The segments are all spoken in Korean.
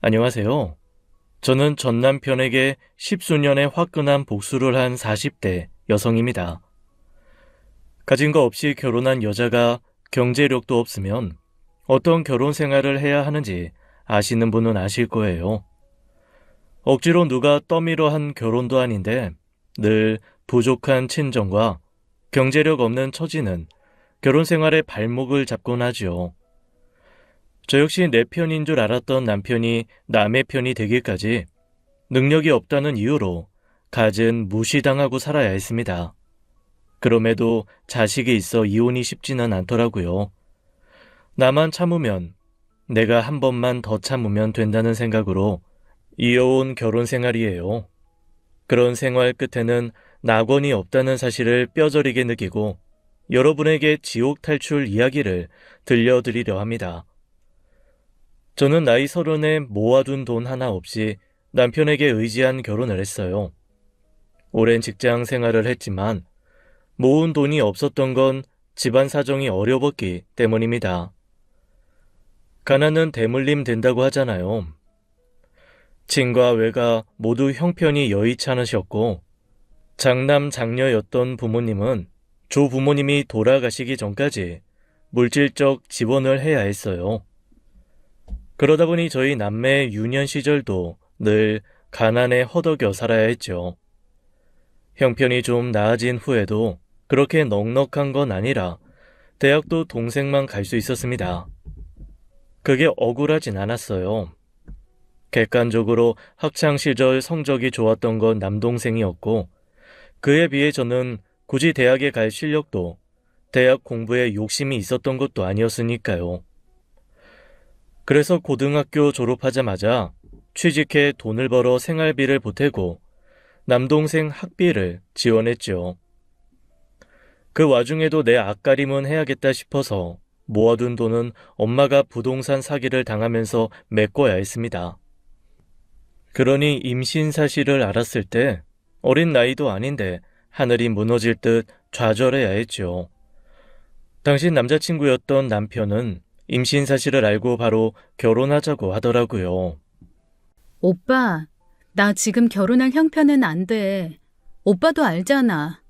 안녕하세요. 저는 전 남편에게 십수년의 화끈한 복수를 한 40대 여성입니다. 가진 거 없이 결혼한 여자가 경제력도 없으면 어떤 결혼 생활을 해야 하는지 아시는 분은 아실 거예요. 억지로 누가 떠밀어 한 결혼도 아닌데 늘 부족한 친정과 경제력 없는 처지는 결혼 생활의 발목을 잡곤 하죠. 저 역시 내 편인 줄 알았던 남편이 남의 편이 되기까지 능력이 없다는 이유로 갖은 무시당하고 살아야 했습니다. 그럼에도 자식이 있어 이혼이 쉽지는 않더라고요. 나만 참으면, 내가 한 번만 더 참으면 된다는 생각으로 이어온 결혼 생활이에요. 그런 생활 끝에는 낙원이 없다는 사실을 뼈저리게 느끼고 여러분에게 지옥 탈출 이야기를 들려드리려 합니다. 저는 나이 30에 모아둔 돈 하나 없이 남편에게 의지한 결혼을 했어요. 오랜 직장 생활을 했지만 모은 돈이 없었던 건 집안 사정이 어려웠기 때문입니다. 가난은 대물림 된다고 하잖아요. 친과 외가 모두 형편이 여의찮으셨고 장남 장녀였던 부모님은 조부모님이 돌아가시기 전까지 물질적 지원을 해야 했어요. 그러다 보니 저희 남매 유년 시절도 늘 가난에 허덕여 살아야 했죠. 형편이 좀 나아진 후에도 그렇게 넉넉한 건 아니라 대학도 동생만 갈 수 있었습니다. 그게 억울하진 않았어요. 객관적으로 학창시절 성적이 좋았던 건 남동생이었고 그에 비해 저는 굳이 대학에 갈 실력도 대학 공부에 욕심이 있었던 것도 아니었으니까요. 그래서 고등학교 졸업하자마자 취직해 돈을 벌어 생활비를 보태고 남동생 학비를 지원했죠. 그 와중에도 내 앞가림은 해야겠다 싶어서 모아둔 돈은 엄마가 부동산 사기를 당하면서 메꿔야 했습니다. 그러니 임신 사실을 알았을 때 어린 나이도 아닌데 하늘이 무너질 듯 좌절해야 했죠. 당시 남자친구였던 남편은 임신 사실을 알고 바로 결혼하자고 하더라고요. 오빠, 나 지금 결혼할 형편은 안 돼. 오빠도 알잖아.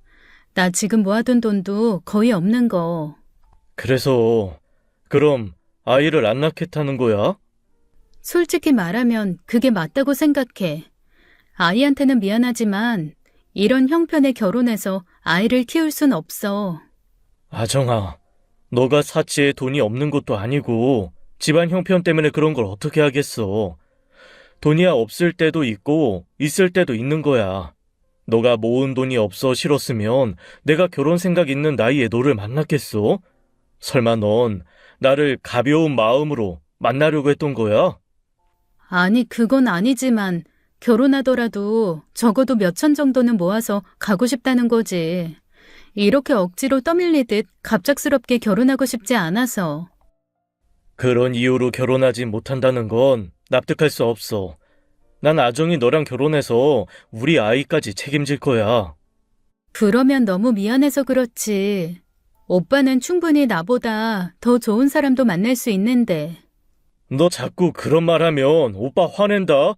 나 지금 모아둔 돈도 거의 없는 거. 그래서 그럼 아이를 안 낳겠다는 거야? 솔직히 말하면 그게 맞다고 생각해. 아이한테는 미안하지만 이런 형편에 결혼해서 아이를 키울 순 없어. 아정아, 너가 사치에 돈이 없는 것도 아니고 집안 형편 때문에 그런 걸 어떻게 하겠어. 돈이야 없을 때도 있고 있을 때도 있는 거야. 너가 모은 돈이 없어 싫었으면 내가 결혼 생각 있는 나이에 너를 만났겠어? 설마 넌 나를 가벼운 마음으로 만나려고 했던 거야? 아니, 그건 아니지만 결혼하더라도 적어도 몇천 정도는 모아서 가고 싶다는 거지. 이렇게 억지로 떠밀리듯 갑작스럽게 결혼하고 싶지 않아서. 그런 이유로 결혼하지 못한다는 건 납득할 수 없어. 난 아정이 너랑 결혼해서 우리 아이까지 책임질 거야. 그러면 너무 미안해서 그렇지. 오빠는 충분히 나보다 더 좋은 사람도 만날 수 있는데. 너 자꾸 그런 말 하면 오빠 화낸다.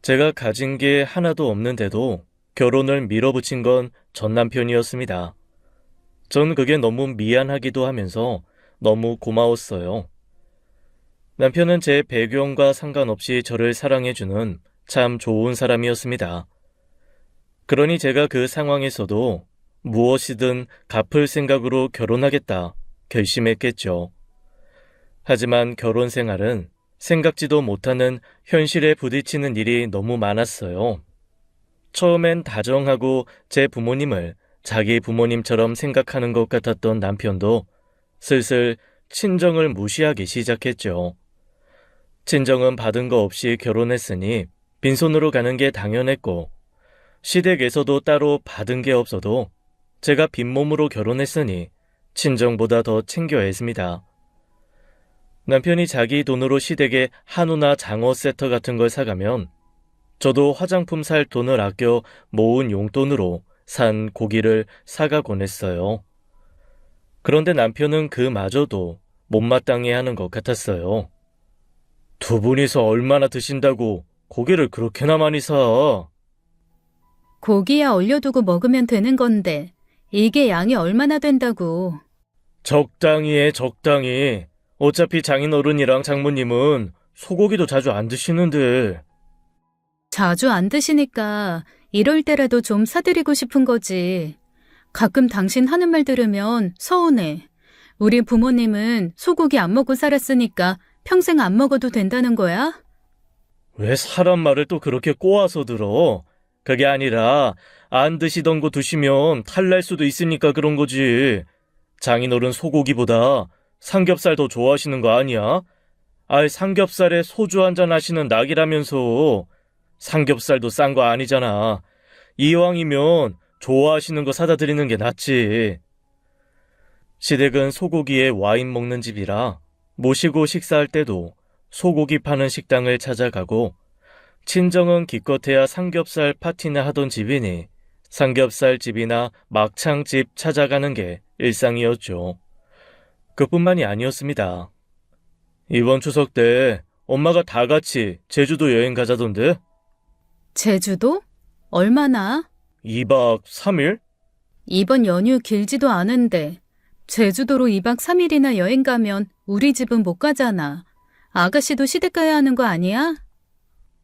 제가 가진 게 하나도 없는데도 결혼을 밀어붙인 건 전 남편이었습니다. 전 그게 너무 미안하기도 하면서 너무 고마웠어요. 남편은 제 배경과 상관없이 저를 사랑해주는 참 좋은 사람이었습니다. 그러니 제가 그 상황에서도 무엇이든 갚을 생각으로 결혼하겠다 결심했겠죠. 하지만 결혼 생활은 생각지도 못하는 현실에 부딪히는 일이 너무 많았어요. 처음엔 다정하고 제 부모님을 자기 부모님처럼 생각하는 것 같았던 남편도 슬슬 친정을 무시하기 시작했죠. 친정은 받은 거 없이 결혼했으니 빈손으로 가는 게 당연했고 시댁에서도 따로 받은 게 없어도 제가 빈몸으로 결혼했으니 친정보다 더 챙겨야 했습니다. 남편이 자기 돈으로 시댁에 한우나 장어 세트 같은 걸 사가면 저도 화장품 살 돈을 아껴 모은 용돈으로 산 고기를 사가곤 했어요. 그런데 남편은 그마저도 못마땅해 하는 것 같았어요. 두 분이서 얼마나 드신다고 고기를 그렇게나 많이 사? 고기야 얼려두고 먹으면 되는 건데 이게 양이 얼마나 된다고. 적당히 해, 적당히. 어차피 장인어른이랑 장모님은 소고기도 자주 안 드시는데. 자주 안 드시니까 이럴 때라도 좀 사드리고 싶은 거지. 가끔 당신 하는 말 들으면 서운해. 우리 부모님은 소고기 안 먹고 살았으니까 평생 안 먹어도 된다는 거야? 왜 사람 말을 또 그렇게 꼬아서 들어? 그게 아니라 안 드시던 거 드시면 탈날 수도 있으니까 그런 거지. 장인어른 소고기보다 삼겹살 더 좋아하시는 거 아니야? 아이, 삼겹살에 소주 한잔 하시는 낙이라면서. 삼겹살도 싼 거 아니잖아. 이왕이면 좋아하시는 거 사다 드리는 게 낫지. 시댁은 소고기에 와인 먹는 집이라 모시고 식사할 때도 소고기 파는 식당을 찾아가고, 친정은 기껏해야 삼겹살 파티나 하던 집이니 삼겹살 집이나 막창집 찾아가는 게 일상이었죠. 그뿐만이 아니었습니다. 이번 추석 때 엄마가 다 같이 제주도 여행 가자던데? 제주도? 얼마나? 2박 3일? 이번 연휴 길지도 않은데 제주도로 2박 3일이나 여행 가면 우리 집은 못 가잖아. 아가씨도 시댁 가야 하는 거 아니야?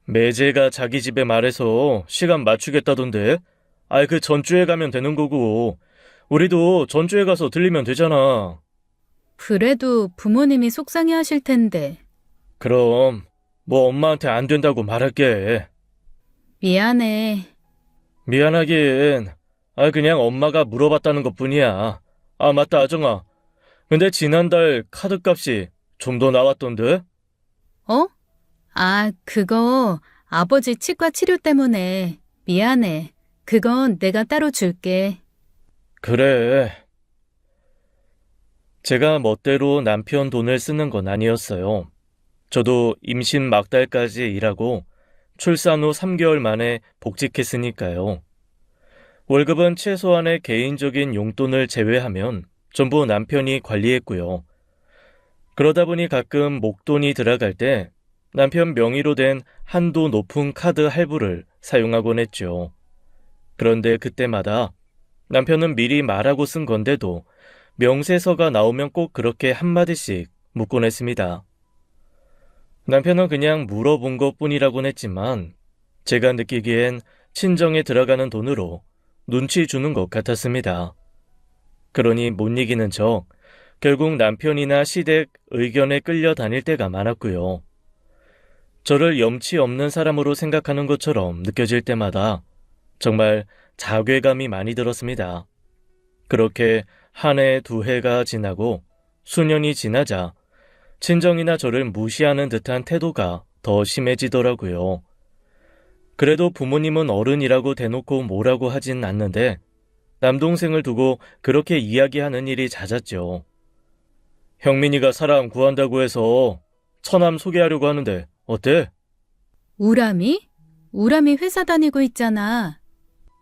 매제가 자기 집에 말해서 시간 맞추겠다던데? 아이, 그 전주에 가면 되는 거고, 우리도 전주에 가서 들리면 되잖아. 그래도 부모님이 속상해 하실 텐데. 그럼 뭐 엄마한테 안 된다고 말할게. 미안해. 미안하긴. 그냥 엄마가 물어봤다는 것뿐이야. 아, 맞다, 아정아. 근데 지난달 카드값이 좀 더 나왔던데? 어? 아, 그거 아버지 치과 치료 때문에. 미안해. 그건 내가 따로 줄게. 그래. 제가 멋대로 남편 돈을 쓰는 건 아니었어요. 저도 임신 막달까지 일하고 출산 후 3개월 만에 복직했으니까요. 월급은 최소한의 개인적인 용돈을 제외하면 전부 남편이 관리했고요. 그러다 보니 가끔 목돈이 들어갈 때 남편 명의로 된 한도 높은 카드 할부를 사용하곤 했죠. 그런데 그때마다 남편은 미리 말하고 쓴 건데도 명세서가 나오면 꼭 그렇게 한마디씩 묻곤 했습니다. 남편은 그냥 물어본 것뿐이라곤 했지만 제가 느끼기엔 친정에 들어가는 돈으로 눈치 주는 것 같았습니다. 그러니 못 이기는 척 결국 남편이나 시댁 의견에 끌려 다닐 때가 많았고요. 저를 염치 없는 사람으로 생각하는 것처럼 느껴질 때마다 정말 자괴감이 많이 들었습니다. 그렇게 한 해, 두 해가 지나고 수년이 지나자 친정이나 저를 무시하는 듯한 태도가 더 심해지더라고요. 그래도 부모님은 어른이라고 대놓고 뭐라고 하진 않는데 남동생을 두고 그렇게 이야기하는 일이 잦았죠. 형민이가 사람 구한다고 해서 처남 소개하려고 하는데 어때? 우람이? 우람이 회사 다니고 있잖아.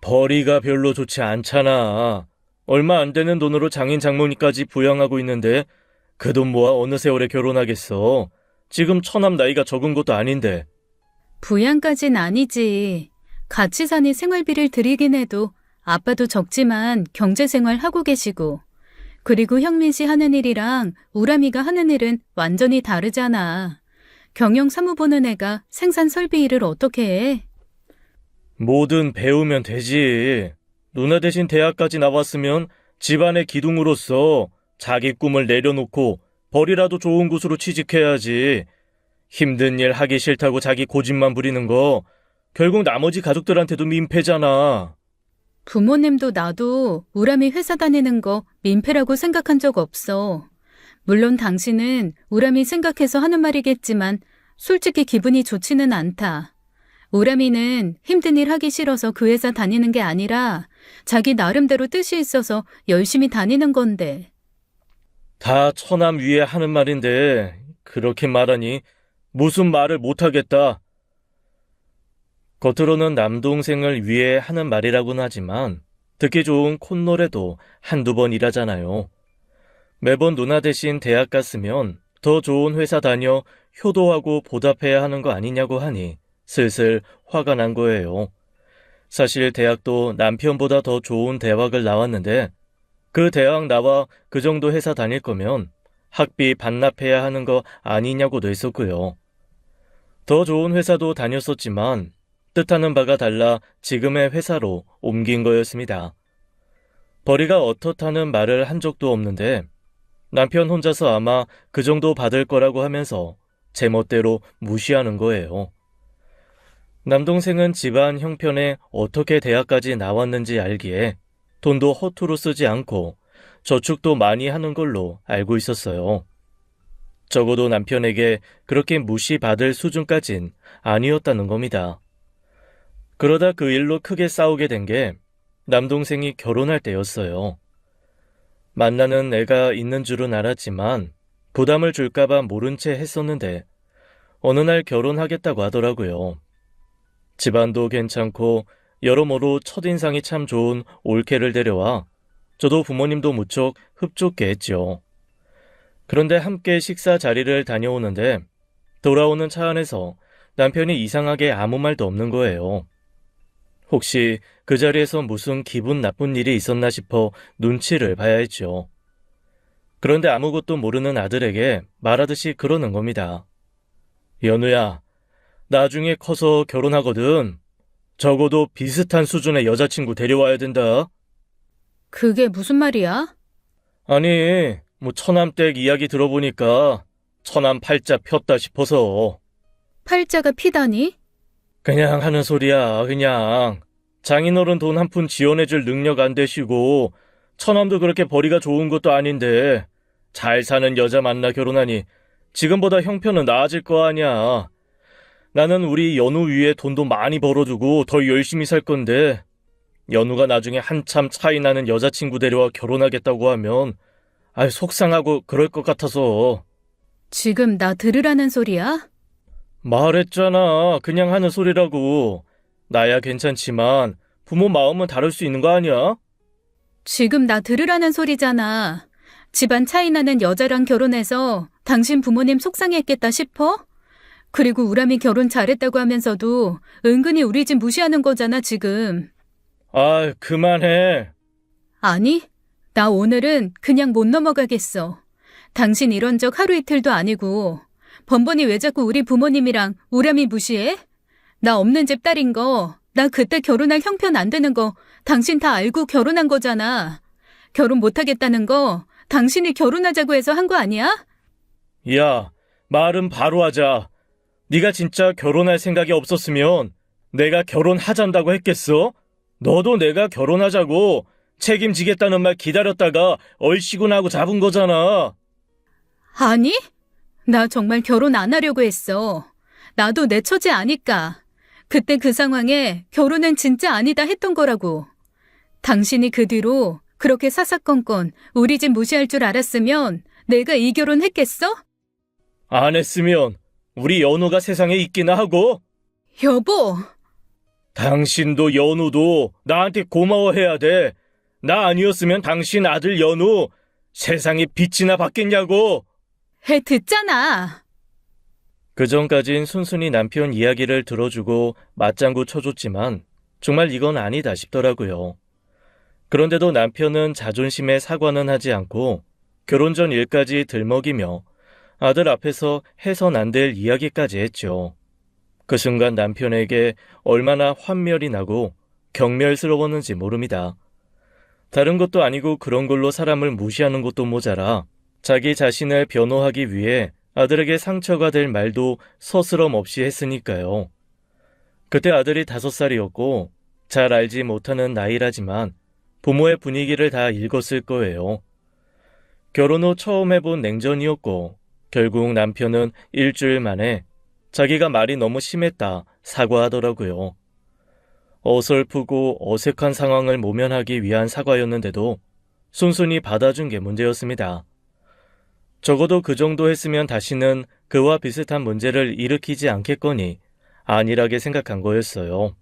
벌이가 별로 좋지 않잖아. 얼마 안 되는 돈으로 장인 장모님까지 부양하고 있는데 그 돈 모아 어느 세월에 결혼하겠어. 지금 처남 나이가 적은 것도 아닌데. 부양까진 아니지. 같이 사니 생활비를 드리긴 해도 아빠도 적지만 경제생활 하고 계시고. 그리고 형민 씨 하는 일이랑 우람이가 하는 일은 완전히 다르잖아. 경영 사무 보는 애가 생산 설비 일을 어떻게 해? 뭐든 배우면 되지. 누나 대신 대학까지 나왔으면 집안의 기둥으로서 자기 꿈을 내려놓고 벌이라도 좋은 곳으로 취직해야지. 힘든 일 하기 싫다고 자기 고집만 부리는 거 결국 나머지 가족들한테도 민폐잖아. 부모님도 나도 우람이 회사 다니는 거 민폐라고 생각한 적 없어. 물론 당신은 우람이 생각해서 하는 말이겠지만 솔직히 기분이 좋지는 않다. 우람이는 힘든 일 하기 싫어서 그 회사 다니는 게 아니라 자기 나름대로 뜻이 있어서 열심히 다니는 건데. 다 처남 위에 하는 말인데 그렇게 말하니 무슨 말을 못하겠다. 겉으로는 남동생을 위해 하는 말이라고는 하지만 듣기 좋은 콧노래도 한두 번 일하잖아요. 매번 누나 대신 대학 갔으면 더 좋은 회사 다녀 효도하고 보답해야 하는 거 아니냐고 하니 슬슬 화가 난 거예요. 사실 대학도 남편보다 더 좋은 대학을 나왔는데 그 대학 나와 그 정도 회사 다닐 거면 학비 반납해야 하는 거 아니냐고도 했었고요. 더 좋은 회사도 다녔었지만 뜻하는 바가 달라 지금의 회사로 옮긴 거였습니다. 벌이가 어떻다는 말을 한 적도 없는데 남편 혼자서 아마 그 정도 받을 거라고 하면서 제멋대로 무시하는 거예요. 남동생은 집안 형편에 어떻게 대학까지 나왔는지 알기에 돈도 허투루 쓰지 않고 저축도 많이 하는 걸로 알고 있었어요. 적어도 남편에게 그렇게 무시받을 수준까진 아니었다는 겁니다. 그러다 그 일로 크게 싸우게 된 게 남동생이 결혼할 때였어요. 만나는 애가 있는 줄은 알았지만 부담을 줄까봐 모른 채 했었는데 어느 날 결혼하겠다고 하더라고요. 집안도 괜찮고 여러모로 첫인상이 참 좋은 올케를 데려와 저도 부모님도 무척 흡족해 했죠. 그런데 함께 식사 자리를 다녀오는데 돌아오는 차 안에서 남편이 이상하게 아무 말도 없는 거예요. 혹시 그 자리에서 무슨 기분 나쁜 일이 있었나 싶어 눈치를 봐야 했죠. 그런데 아무것도 모르는 아들에게 말하듯이 그러는 겁니다. 연우야, 나중에 커서 결혼하거든. 적어도 비슷한 수준의 여자친구 데려와야 된다. 그게 무슨 말이야? 아니, 처남댁 이야기 들어보니까 처남 팔자 폈다 싶어서. 팔자가 피다니? 그냥 하는 소리야, 그냥. 장인어른 돈 한 푼 지원해줄 능력 안 되시고 처남도 그렇게 벌이가 좋은 것도 아닌데 잘 사는 여자 만나 결혼하니 지금보다 형편은 나아질 거 아니야. 나는 우리 연우 위에 돈도 많이 벌어두고 더 열심히 살 건데 연우가 나중에 한참 차이 나는 여자친구 데려와 결혼하겠다고 하면 속상하고 그럴 것 같아서. 지금 나 들으라는 소리야? 말했잖아. 그냥 하는 소리라고. 나야 괜찮지만 부모 마음은 다를 수 있는 거 아니야? 지금 나 들으라는 소리잖아. 집안 차이 나는 여자랑 결혼해서 당신 부모님 속상했겠다 싶어? 그리고 우람이 결혼 잘했다고 하면서도 은근히 우리 집 무시하는 거잖아, 지금. 그만해. 아니, 나 오늘은 그냥 못 넘어가겠어. 당신 이런 적 하루 이틀도 아니고 번번이 왜 자꾸 우리 부모님이랑 우람이 무시해? 나 없는 집 딸인 거, 나 그때 결혼할 형편 안 되는 거 당신 다 알고 결혼한 거잖아. 결혼 못 하겠다는 거 당신이 결혼하자고 해서 한 거 아니야? 야, 말은 바로 하자. 네가 진짜 결혼할 생각이 없었으면 내가 결혼하잔다고 했겠어? 너도 내가 결혼하자고 책임지겠다는 말 기다렸다가 얼씨구나 하고 잡은 거잖아. 아니? 나 정말 결혼 안 하려고 했어. 나도 내 처지 아니까. 그때 그 상황에 결혼은 진짜 아니다 했던 거라고. 당신이 그 뒤로 그렇게 사사건건 우리 집 무시할 줄 알았으면 내가 이 결혼 했겠어? 안 했으면 우리 연우가 세상에 있기나 하고. 여보! 당신도 연우도 나한테 고마워해야 돼. 나 아니었으면 당신 아들 연우 세상에 빛이나 받겠냐고. 해 듣잖아. 그전까진 순순히 남편 이야기를 들어주고 맞장구 쳐줬지만 정말 이건 아니다 싶더라고요. 그런데도 남편은 자존심에 사과는 하지 않고 결혼 전 일까지 들먹이며 아들 앞에서 해선 안 될 이야기까지 했죠. 그 순간 남편에게 얼마나 환멸이 나고 경멸스러웠는지 모릅니다. 다른 것도 아니고 그런 걸로 사람을 무시하는 것도 모자라 자기 자신을 변호하기 위해 아들에게 상처가 될 말도 서스럼 없이 했으니까요. 그때 아들이 5살이었고 잘 알지 못하는 나이라지만 부모의 분위기를 다 읽었을 거예요. 결혼 후 처음 해본 냉전이었고 결국 남편은 일주일 만에 자기가 말이 너무 심했다 사과하더라고요. 어설프고 어색한 상황을 모면하기 위한 사과였는데도 순순히 받아준 게 문제였습니다. 적어도 그 정도 했으면 다시는 그와 비슷한 문제를 일으키지 않겠거니 안일하게 생각한 거였어요.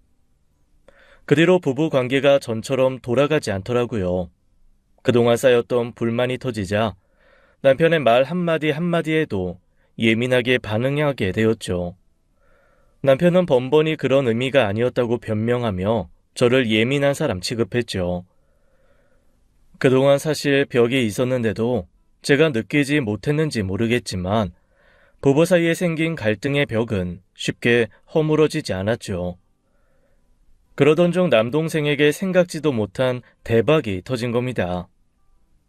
그 뒤로 부부 관계가 전처럼 돌아가지 않더라고요. 그동안 쌓였던 불만이 터지자 남편의 말 한마디 한마디에도 예민하게 반응하게 되었죠. 남편은 번번이 그런 의미가 아니었다고 변명하며 저를 예민한 사람 취급했죠. 그동안 사실 벽이 있었는데도 제가 느끼지 못했는지 모르겠지만 부부 사이에 생긴 갈등의 벽은 쉽게 허물어지지 않았죠. 그러던 중 남동생에게 생각지도 못한 대박이 터진 겁니다.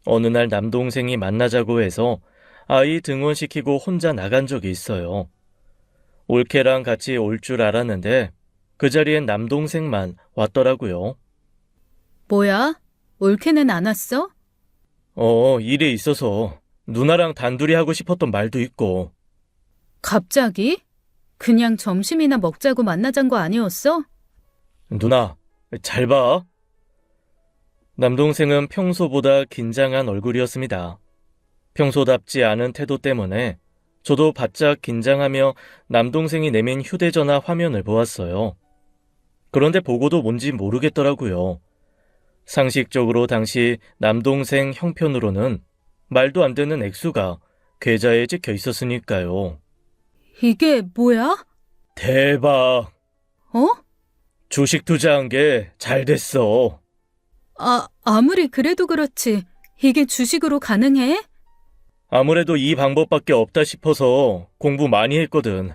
어느 날 남동생이 만나자고 해서 아이 등원시키고 혼자 나간 적이 있어요. 올케랑 같이 올 줄 알았는데 그 자리엔 남동생만 왔더라고요. 뭐야? 올케는 안 왔어? 일이 있어서 누나랑 단둘이 하고 싶었던 말도 있고. 갑자기? 그냥 점심이나 먹자고 만나잔 거 아니었어? 누나, 잘 봐. 남동생은 평소보다 긴장한 얼굴이었습니다. 평소답지 않은 태도 때문에 저도 바짝 긴장하며 남동생이 내민 휴대전화 화면을 보았어요. 그런데 보고도 뭔지 모르겠더라고요. 상식적으로 당시 남동생 형편으로는 말도 안 되는 액수가 계좌에 찍혀 있었으니까요. 이게 뭐야? 대박! 어? 주식 투자한 게 잘 됐어. 아무리 그래도 그렇지. 이게 주식으로 가능해? 아무래도 이 방법밖에 없다 싶어서 공부 많이 했거든.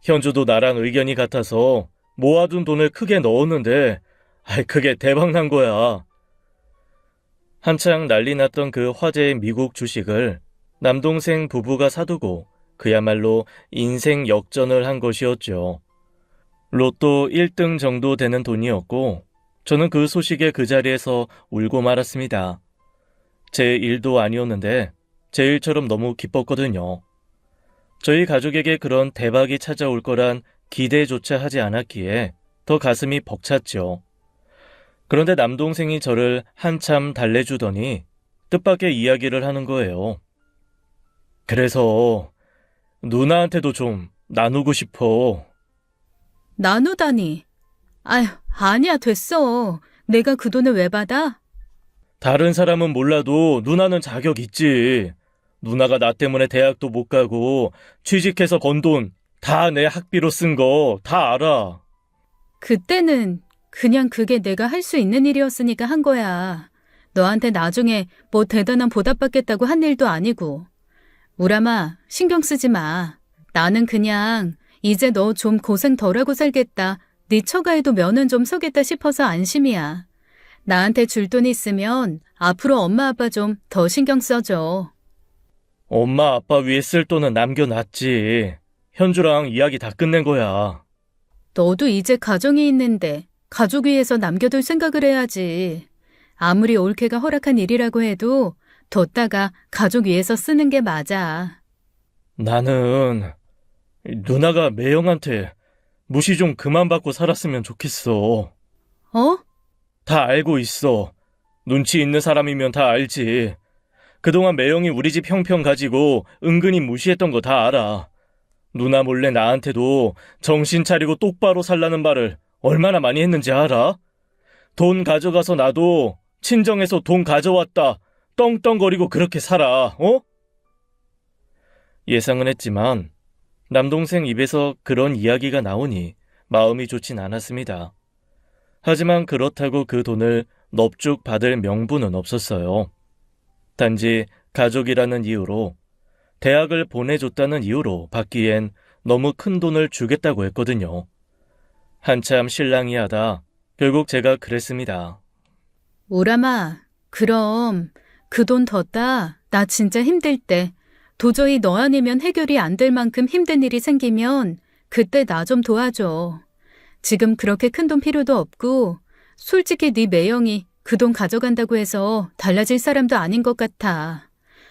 현주도 나랑 의견이 같아서 모아둔 돈을 크게 넣었는데 그게 대박 난 거야. 한창 난리 났던 그 화제의 미국 주식을 남동생 부부가 사두고 그야말로 인생 역전을 한 것이었죠. 로또 1등 정도 되는 돈이었고 저는 그 소식에 그 자리에서 울고 말았습니다. 제 일도 아니었는데 제 일처럼 너무 기뻤거든요. 저희 가족에게 그런 대박이 찾아올 거란 기대조차 하지 않았기에 더 가슴이 벅찼죠. 그런데 남동생이 저를 한참 달래주더니 뜻밖의 이야기를 하는 거예요. 그래서 누나한테도 좀 나누고 싶어. 나누다니. 아휴, 아니야, 됐어. 내가 그 돈을 왜 받아? 다른 사람은 몰라도 누나는 자격 있지. 누나가 나 때문에 대학도 못 가고 취직해서 번 돈 다 내 학비로 쓴 거 다 알아. 그때는 그냥 그게 내가 할 수 있는 일이었으니까 한 거야. 너한테 나중에 뭐 대단한 보답받겠다고 한 일도 아니고. 우람아, 신경 쓰지 마. 나는 그냥 이제 너 좀 고생 덜하고 살겠다. 네 처가에도 면은 좀 서겠다 싶어서 안심이야. 나한테 줄 돈 있으면 앞으로 엄마 아빠 좀 더 신경 써줘. 엄마 아빠 위에 쓸 돈은 남겨놨지. 현주랑 이야기 다 끝낸 거야. 너도 이제 가정이 있는데 가족 위해서 남겨둘 생각을 해야지. 아무리 올케가 허락한 일이라고 해도 뒀다가 가족 위해서 쓰는 게 맞아. 나는 누나가 매형한테 무시 좀 그만 받고 살았으면 좋겠어. 어? 다 알고 있어. 눈치 있는 사람이면 다 알지. 그동안 매형이 우리 집 형편 가지고 은근히 무시했던 거 다 알아. 누나 몰래 나한테도 정신 차리고 똑바로 살라는 말을 얼마나 많이 했는지 알아? 돈 가져가서 나도 친정에서 돈 가져왔다. 떵떵거리고 그렇게 살아, 어? 예상은 했지만 남동생 입에서 그런 이야기가 나오니 마음이 좋진 않았습니다. 하지만 그렇다고 그 돈을 넙죽 받을 명분은 없었어요. 단지 가족이라는 이유로, 대학을 보내줬다는 이유로 받기엔 너무 큰 돈을 주겠다고 했거든요. 한참 실랑이 하다 결국 제가 그랬습니다. 우람아, 그럼 그 돈 뒀다. 나 진짜 힘들 때 도저히 너 아니면 해결이 안 될 만큼 힘든 일이 생기면 그때 나 좀 도와줘. 지금 그렇게 큰 돈 필요도 없고 솔직히 네 매형이 그 돈 가져간다고 해서 달라질 사람도 아닌 것 같아.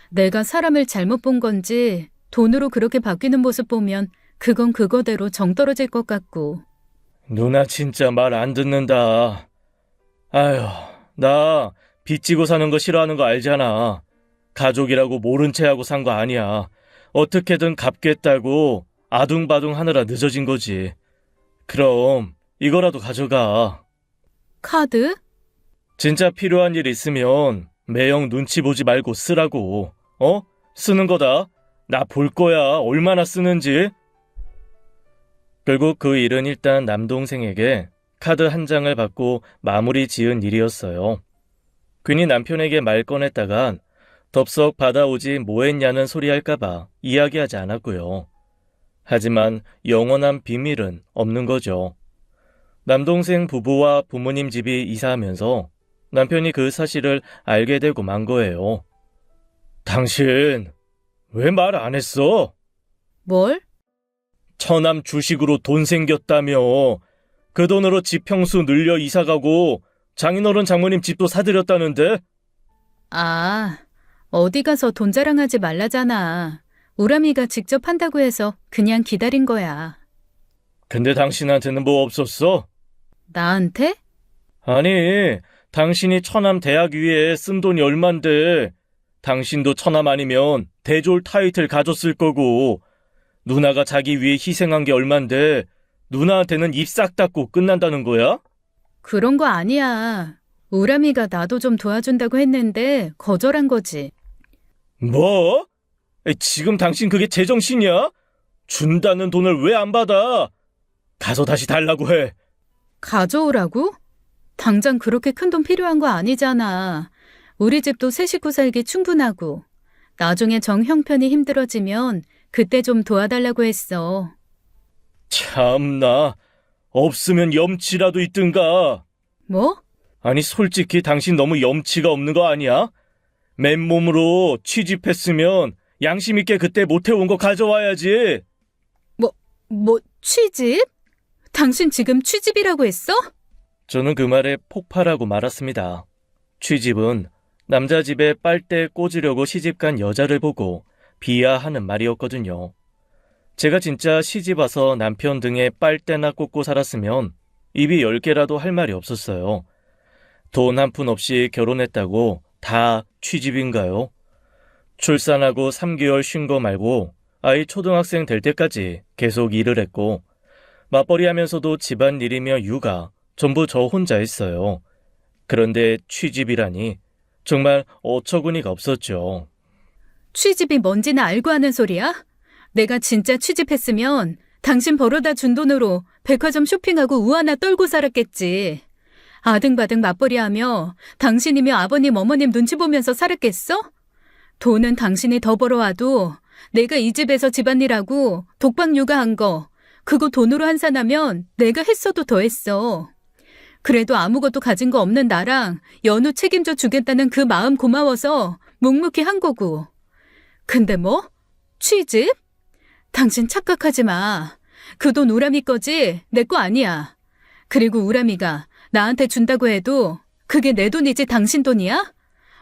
내가 사람을 잘못 본 건지 돈으로 그렇게 바뀌는 모습 보면 그건 그거대로 정 떨어질 것 같고. 누나 진짜 말 안 듣는다. 아휴, 나 빚지고 사는 거 싫어하는 거 알잖아. 가족이라고 모른 채 하고 산 거 아니야. 어떻게든 갚겠다고 아둥바둥 하느라 늦어진 거지. 그럼 이거라도 가져가. 카드? 진짜 필요한 일 있으면 매형 눈치 보지 말고 쓰라고. 쓰는 거다. 나 볼 거야. 얼마나 쓰는지. 결국 그 일은 일단 남동생에게 카드 한 장을 받고 마무리 지은 일이었어요. 괜히 남편에게 말 꺼냈다간 덥석 받아오지 뭐했냐는 소리 할까봐 이야기하지 않았고요. 하지만 영원한 비밀은 없는 거죠. 남동생 부부와 부모님 집이 이사하면서 남편이 그 사실을 알게 되고 만 거예요. 당신 왜 말 안 했어? 뭘? 처남 주식으로 돈 생겼다며. 그 돈으로 집 평수 늘려 이사가고 장인어른 장모님 집도 사드렸다는데? 아, 어디 가서 돈 자랑하지 말라잖아. 우람이가 직접 한다고 해서 그냥 기다린 거야. 근데 당신한테는 뭐 없었어? 나한테? 아니, 당신이 처남 대학 위에 쓴 돈이 얼만데 당신도 처남 아니면 대졸 타이틀 가졌을 거고 누나가 자기 위해 희생한 게 얼만데 누나한테는 입 싹 닫고 끝난다는 거야? 그런 거 아니야. 우람이가 나도 좀 도와준다고 했는데 거절한 거지. 뭐? 지금 당신 그게 제정신이야? 준다는 돈을 왜 안 받아? 가서 다시 달라고 해. 가져오라고? 당장 그렇게 큰 돈 필요한 거 아니잖아. 우리 집도 세 식구 살기 충분하고. 나중에 정 형편이 힘들어지면 그때 좀 도와달라고 했어. 참나, 없으면 염치라도 있든가. 뭐? 아니 솔직히 당신 너무 염치가 없는 거 아니야? 맨몸으로 취집했으면 양심 있게 그때 못해온 거 가져와야지. 취집? 당신 지금 취집이라고 했어? 저는 그 말에 폭발하고 말았습니다. 취집은 남자 집에 빨대 꽂으려고 시집간 여자를 보고 비하하는 말이었거든요. 제가 진짜 시집 와서 남편 등에 빨대나 꽂고 살았으면 입이 10개라도 할 말이 없었어요. 돈 한 푼 없이 결혼했다고 다 취집인가요? 출산하고 3개월 쉰 거 말고 아이 초등학생 될 때까지 계속 일을 했고 맞벌이 하면서도 집안일이며 육아 전부 저 혼자 했어요. 그런데 취집이라니 정말 어처구니가 없었죠. 취집이 뭔지는 알고 하는 소리야? 내가 진짜 취집했으면 당신 벌어다 준 돈으로 백화점 쇼핑하고 우하나 떨고 살았겠지. 아등바등 맞벌이하며 당신이며 아버님 어머님 눈치 보면서 살았겠어? 돈은 당신이 더 벌어와도 내가 이 집에서 집안일하고 독박 육아한 거 그거 돈으로 환산하면 내가 했어도 더 했어. 그래도 아무것도 가진 거 없는 나랑 연우 책임져 주겠다는 그 마음 고마워서 묵묵히 한 거고. 근데 뭐? 취집? 당신 착각하지 마. 그 돈 우람이 거지 내 거 아니야. 그리고 우람이가 나한테 준다고 해도 그게 내 돈이지 당신 돈이야?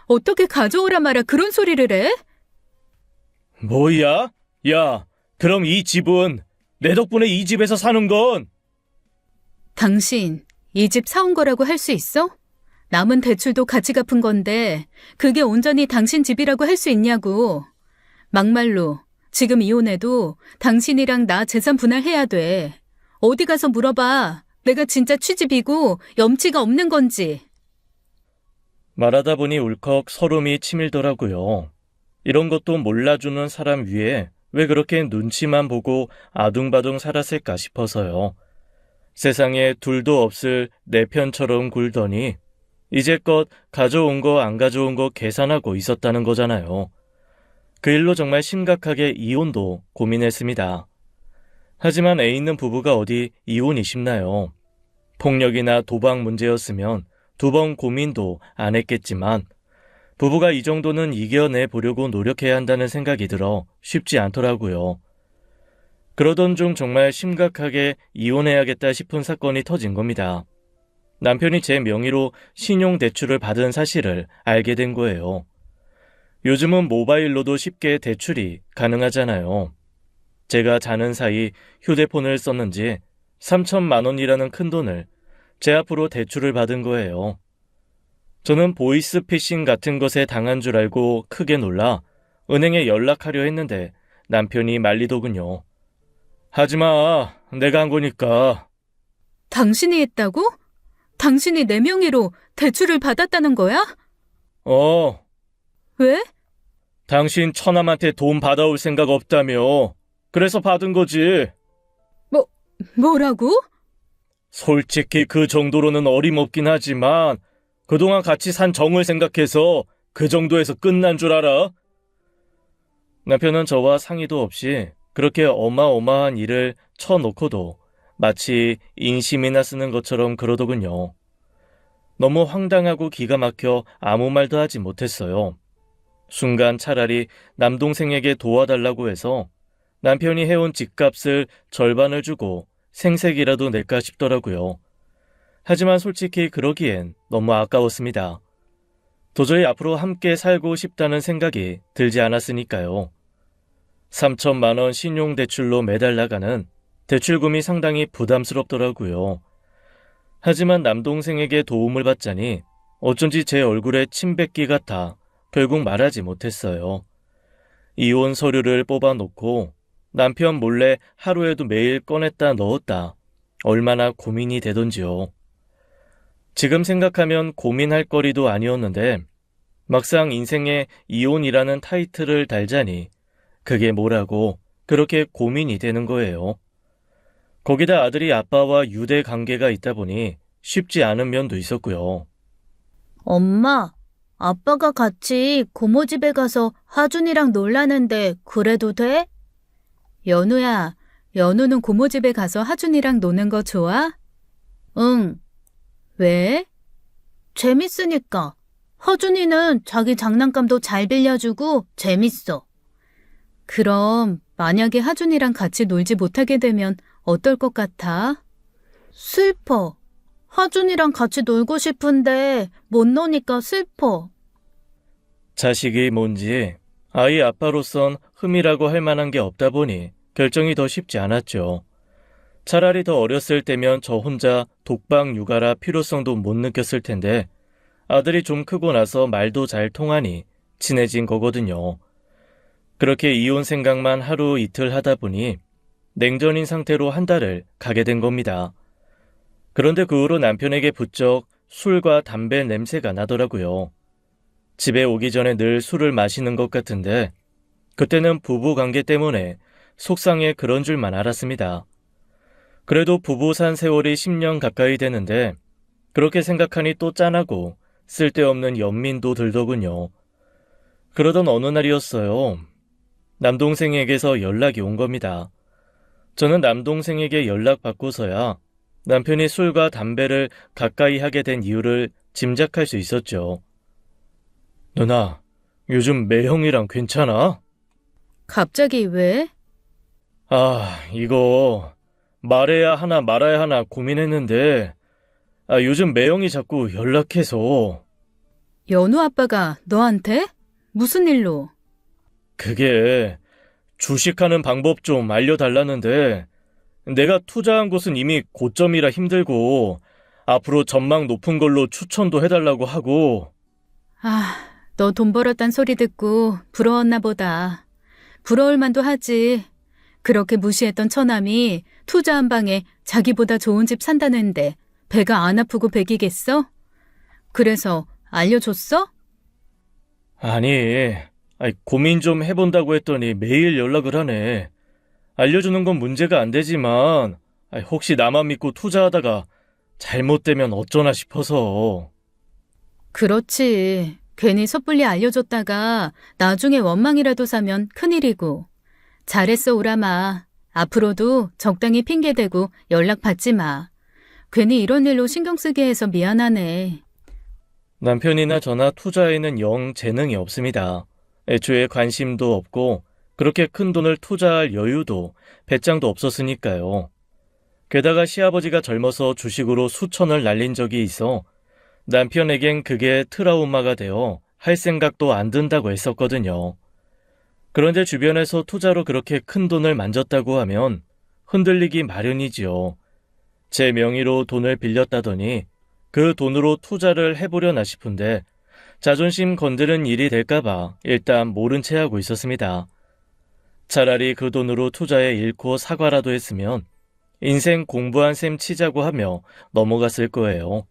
어떻게 가져오라 마라 그런 소리를 해? 뭐야? 야, 그럼 이 집은 내 덕분에 이 집에서 사는 건? 당신 이 집 사온 거라고 할 수 있어? 남은 대출도 같이 갚은 건데 그게 온전히 당신 집이라고 할 수 있냐고. 막말로 지금 이혼해도 당신이랑 나 재산 분할해야 돼. 어디 가서 물어봐. 내가 진짜 취집이고 염치가 없는 건지. 말하다 보니 울컥 서름이 치밀더라고요. 이런 것도 몰라주는 사람 위에 왜 그렇게 눈치만 보고 아둥바둥 살았을까 싶어서요. 세상에 둘도 없을 내 편처럼 굴더니 이제껏 가져온 거 안 가져온 거 계산하고 있었다는 거잖아요. 그 일로 정말 심각하게 이혼도 고민했습니다. 하지만 애 있는 부부가 어디 이혼이 쉽나요? 폭력이나 도박 문제였으면 2번 고민도 안 했겠지만 부부가 이 정도는 이겨내 보려고 노력해야 한다는 생각이 들어 쉽지 않더라고요. 그러던 중 정말 심각하게 이혼해야겠다 싶은 사건이 터진 겁니다. 남편이 제 명의로 신용대출을 받은 사실을 알게 된 거예요. 요즘은 모바일로도 쉽게 대출이 가능하잖아요. 제가 자는 사이 휴대폰을 썼는지 3천만 원이라는 큰 돈을 제 앞으로 대출을 받은 거예요. 저는 보이스피싱 같은 것에 당한 줄 알고 크게 놀라 은행에 연락하려 했는데 남편이 말리더군요. 하지마, 내가 한 거니까. 당신이 했다고? 당신이 내 명의로 대출을 받았다는 거야? 어, 왜? 당신 처남한테 돈 받아올 생각 없다며. 그래서 받은 거지. 뭐라고? 솔직히 그 정도로는 어림없긴 하지만 그동안 같이 산 정을 생각해서 그 정도에서 끝난 줄 알아? 남편은 저와 상의도 없이 그렇게 어마어마한 일을 쳐놓고도 마치 인심이나 쓰는 것처럼 그러더군요. 너무 황당하고 기가 막혀 아무 말도 하지 못했어요. 순간 차라리 남동생에게 도와달라고 해서 남편이 해온 집값을 절반을 주고 생색이라도 낼까 싶더라고요. 하지만 솔직히 그러기엔 너무 아까웠습니다. 도저히 앞으로 함께 살고 싶다는 생각이 들지 않았으니까요. 3천만 원 신용대출로 매달 나가는 대출금이 상당히 부담스럽더라고요. 하지만 남동생에게 도움을 받자니 어쩐지 제 얼굴에 침 뱉기 같아 결국 말하지 못했어요. 이혼 서류를 뽑아놓고 남편 몰래 하루에도 매일 꺼냈다 넣었다 얼마나 고민이 되던지요. 지금 생각하면 고민할 거리도 아니었는데 막상 인생에 이혼이라는 타이틀을 달자니 그게 뭐라고 그렇게 고민이 되는 거예요. 거기다 아들이 아빠와 유대 관계가 있다 보니 쉽지 않은 면도 있었고요. 엄마, 아빠가 같이 고모 집에 가서 하준이랑 놀라는데 그래도 돼? 연우야, 연우는 고모 집에 가서 하준이랑 노는 거 좋아? 응. 왜? 재밌으니까. 하준이는 자기 장난감도 잘 빌려주고 재밌어. 그럼 만약에 하준이랑 같이 놀지 못하게 되면 어떨 것 같아? 슬퍼. 하준이랑 같이 놀고 싶은데 못 노니까 슬퍼. 자식이 뭔지 아이 아빠로선 흠이라고 할 만한 게 없다 보니 결정이 더 쉽지 않았죠. 차라리 더 어렸을 때면 저 혼자 독방 육아라 필요성도 못 느꼈을 텐데 아들이 좀 크고 나서 말도 잘 통하니 친해진 거거든요. 그렇게 이혼 생각만 하루 이틀 하다 보니 냉전인 상태로 한 달을 가게 된 겁니다. 그런데 그 후로 남편에게 부쩍 술과 담배 냄새가 나더라고요. 집에 오기 전에 늘 술을 마시는 것 같은데 그때는 부부 관계 때문에 속상해 그런 줄만 알았습니다. 그래도 부부 산 세월이 10년 가까이 되는데 그렇게 생각하니 또 짠하고 쓸데없는 연민도 들더군요. 그러던 어느 날이었어요. 남동생에게서 연락이 온 겁니다. 저는 남동생에게 연락받고서야 남편이 술과 담배를 가까이 하게 된 이유를 짐작할 수 있었죠. 누나, 요즘 매형이랑 괜찮아? 갑자기 왜? 이거 말해야 하나 말아야 하나 고민했는데 요즘 매형이 자꾸 연락해서. 연우 아빠가 너한테? 무슨 일로? 그게 주식하는 방법 좀 알려달라는데 내가 투자한 곳은 이미 고점이라 힘들고 앞으로 전망 높은 걸로 추천도 해달라고 하고. 너 돈 벌었단 소리 듣고 부러웠나 보다. 부러울 만도 하지. 그렇게 무시했던 처남이 투자 한 방에 자기보다 좋은 집 산다는데 배가 안 아프고 배기겠어? 그래서 알려줬어? 아니, 고민 좀 해본다고 했더니 매일 연락을 하네. 알려주는 건 문제가 안 되지만 혹시 나만 믿고 투자하다가 잘못되면 어쩌나 싶어서. 그렇지. 괜히 섣불리 알려줬다가 나중에 원망이라도 사면 큰일이고. 잘했어, 오라마. 앞으로도 적당히 핑계대고 연락 받지 마. 괜히 이런 일로 신경 쓰게 해서 미안하네. 남편이나 저나 투자에는 영 재능이 없습니다. 애초에 관심도 없고 그렇게 큰 돈을 투자할 여유도 배짱도 없었으니까요. 게다가 시아버지가 젊어서 주식으로 수천을 날린 적이 있어 남편에겐 그게 트라우마가 되어 할 생각도 안 든다고 했었거든요. 그런데 주변에서 투자로 그렇게 큰 돈을 만졌다고 하면 흔들리기 마련이지요. 제 명의로 돈을 빌렸다더니 그 돈으로 투자를 해보려나 싶은데 자존심 건드는 일이 될까봐 일단 모른 채 하고 있었습니다. 차라리 그 돈으로 투자에 잃고 사과라도 했으면 인생 공부한 셈 치자고 하며 넘어갔을 거예요.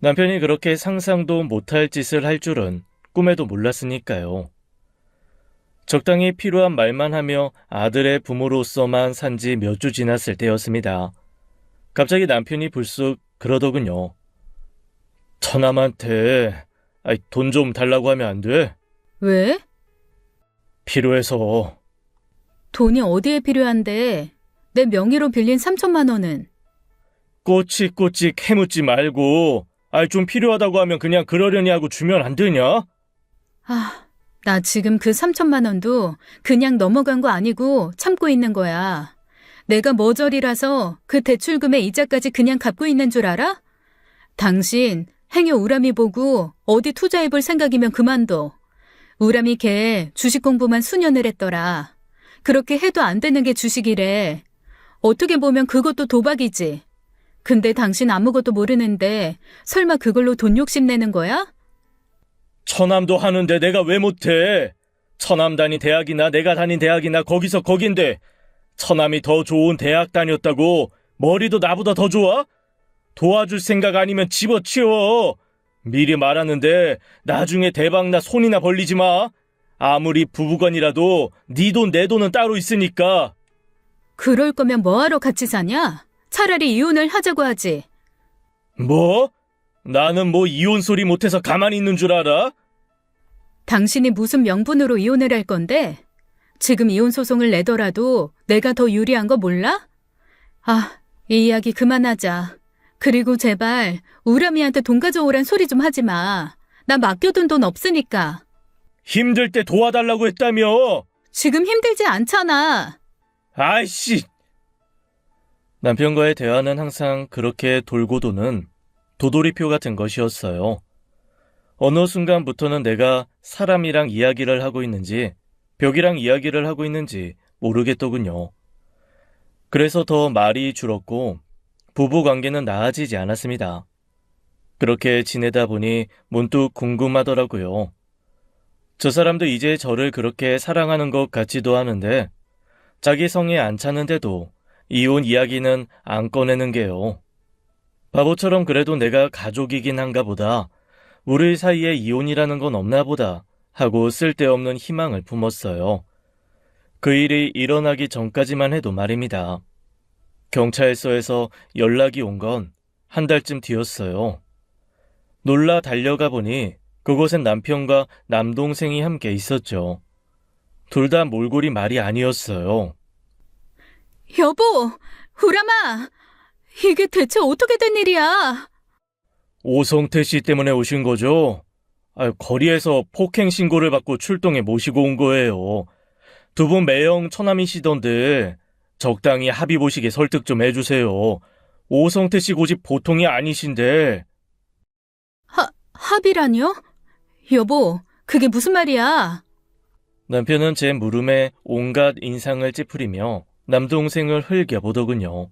남편이 그렇게 상상도 못할 짓을 할 줄은 꿈에도 몰랐으니까요. 적당히 필요한 말만 하며 아들의 부모로서만 산 지 몇 주 지났을 때였습니다. 갑자기 남편이 불쑥 그러더군요. 처남한테 돈 좀 달라고 하면 안 돼? 왜? 필요해서. 돈이 어디에 필요한데? 내 명의로 빌린 3천만 원은? 꼬치꼬치 캐묻지 말고 좀 필요하다고 하면 그냥 그러려니 하고 주면 안 되냐? 나 지금 그 3천만 원도 그냥 넘어간 거 아니고 참고 있는 거야. 내가 머저리라서 그 대출금의 이자까지 그냥 갚고 있는 줄 알아? 당신 행여 우람이 보고 어디 투자해볼 생각이면 그만둬. 우람이 걔 주식 공부만 수년을 했더라. 그렇게 해도 안 되는 게 주식이래. 어떻게 보면 그것도 도박이지. 근데 당신 아무것도 모르는데 설마 그걸로 돈 욕심내는 거야? 처남도 하는데 내가 왜 못해? 처남 다닌 대학이나 내가 다닌 대학이나 거기서 거긴데 처남이 더 좋은 대학 다녔다고 머리도 나보다 더 좋아? 도와줄 생각 아니면 집어치워. 미리 말하는데 나중에 대박나 손이나 벌리지 마. 아무리 부부간이라도 네 돈 내 돈은 따로 있으니까. 그럴 거면 뭐하러 같이 사냐? 차라리 이혼을 하자고 하지. 뭐? 나는 뭐 이혼 소리 못해서 가만히 있는 줄 알아? 당신이 무슨 명분으로 이혼을 할 건데? 지금 이혼 소송을 내더라도 내가 더 유리한 거 몰라? 이 이야기 그만하자. 그리고 제발 우람이한테 돈 가져오란 소리 좀 하지 마. 나 맡겨둔 돈 없으니까. 힘들 때 도와달라고 했다며. 지금 힘들지 않잖아. 아이씨. 남편과의 대화는 항상 그렇게 돌고 도는 도돌이표 같은 것이었어요. 어느 순간부터는 내가 사람이랑 이야기를 하고 있는지 벽이랑 이야기를 하고 있는지 모르겠더군요. 그래서 더 말이 줄었고 부부관계는 나아지지 않았습니다. 그렇게 지내다 보니 문득 궁금하더라고요. 저 사람도 이제 저를 그렇게 사랑하는 것 같지도 하는데 자기 성에 안 차는데도 이혼 이야기는 안 꺼내는 게요. 바보처럼 그래도 내가 가족이긴 한가 보다. 우리 사이에 이혼이라는 건 없나 보다 하고 쓸데없는 희망을 품었어요. 그 일이 일어나기 전까지만 해도 말입니다. 경찰서에서 연락이 온 건 한 달쯤 뒤였어요. 놀라 달려가 보니 그곳엔 남편과 남동생이 함께 있었죠. 둘 다 몰골이 말이 아니었어요. 여보, 우람아, 이게 대체 어떻게 된 일이야? 오성태 씨 때문에 오신 거죠? 거리에서 폭행 신고를 받고 출동해 모시고 온 거예요. 두 분 매형 처남이시던데 적당히 합의 보시게 설득 좀 해주세요. 오성태 씨 고집 보통이 아니신데. 합의라뇨? 여보, 그게 무슨 말이야? 남편은 제 물음에 온갖 인상을 찌푸리며 남동생을 흘겨보더군요.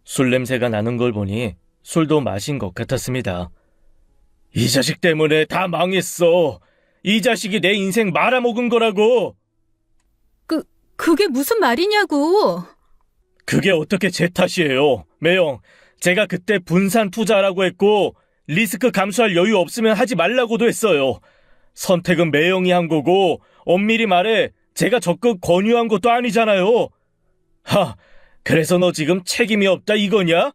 술 냄새가 나는 걸 보니 술도 마신 것 같았습니다. 이 자식 때문에 다 망했어. 이 자식이 내 인생 말아먹은 거라고. 그게 무슨 말이냐고. 그게 어떻게 제 탓이에요. 매형, 제가 그때 분산 투자라고 했고 리스크 감수할 여유 없으면 하지 말라고도 했어요. 선택은 매형이 한 거고 엄밀히 말해 제가 적극 권유한 것도 아니잖아요. 그래서 너 지금 책임이 없다 이거냐?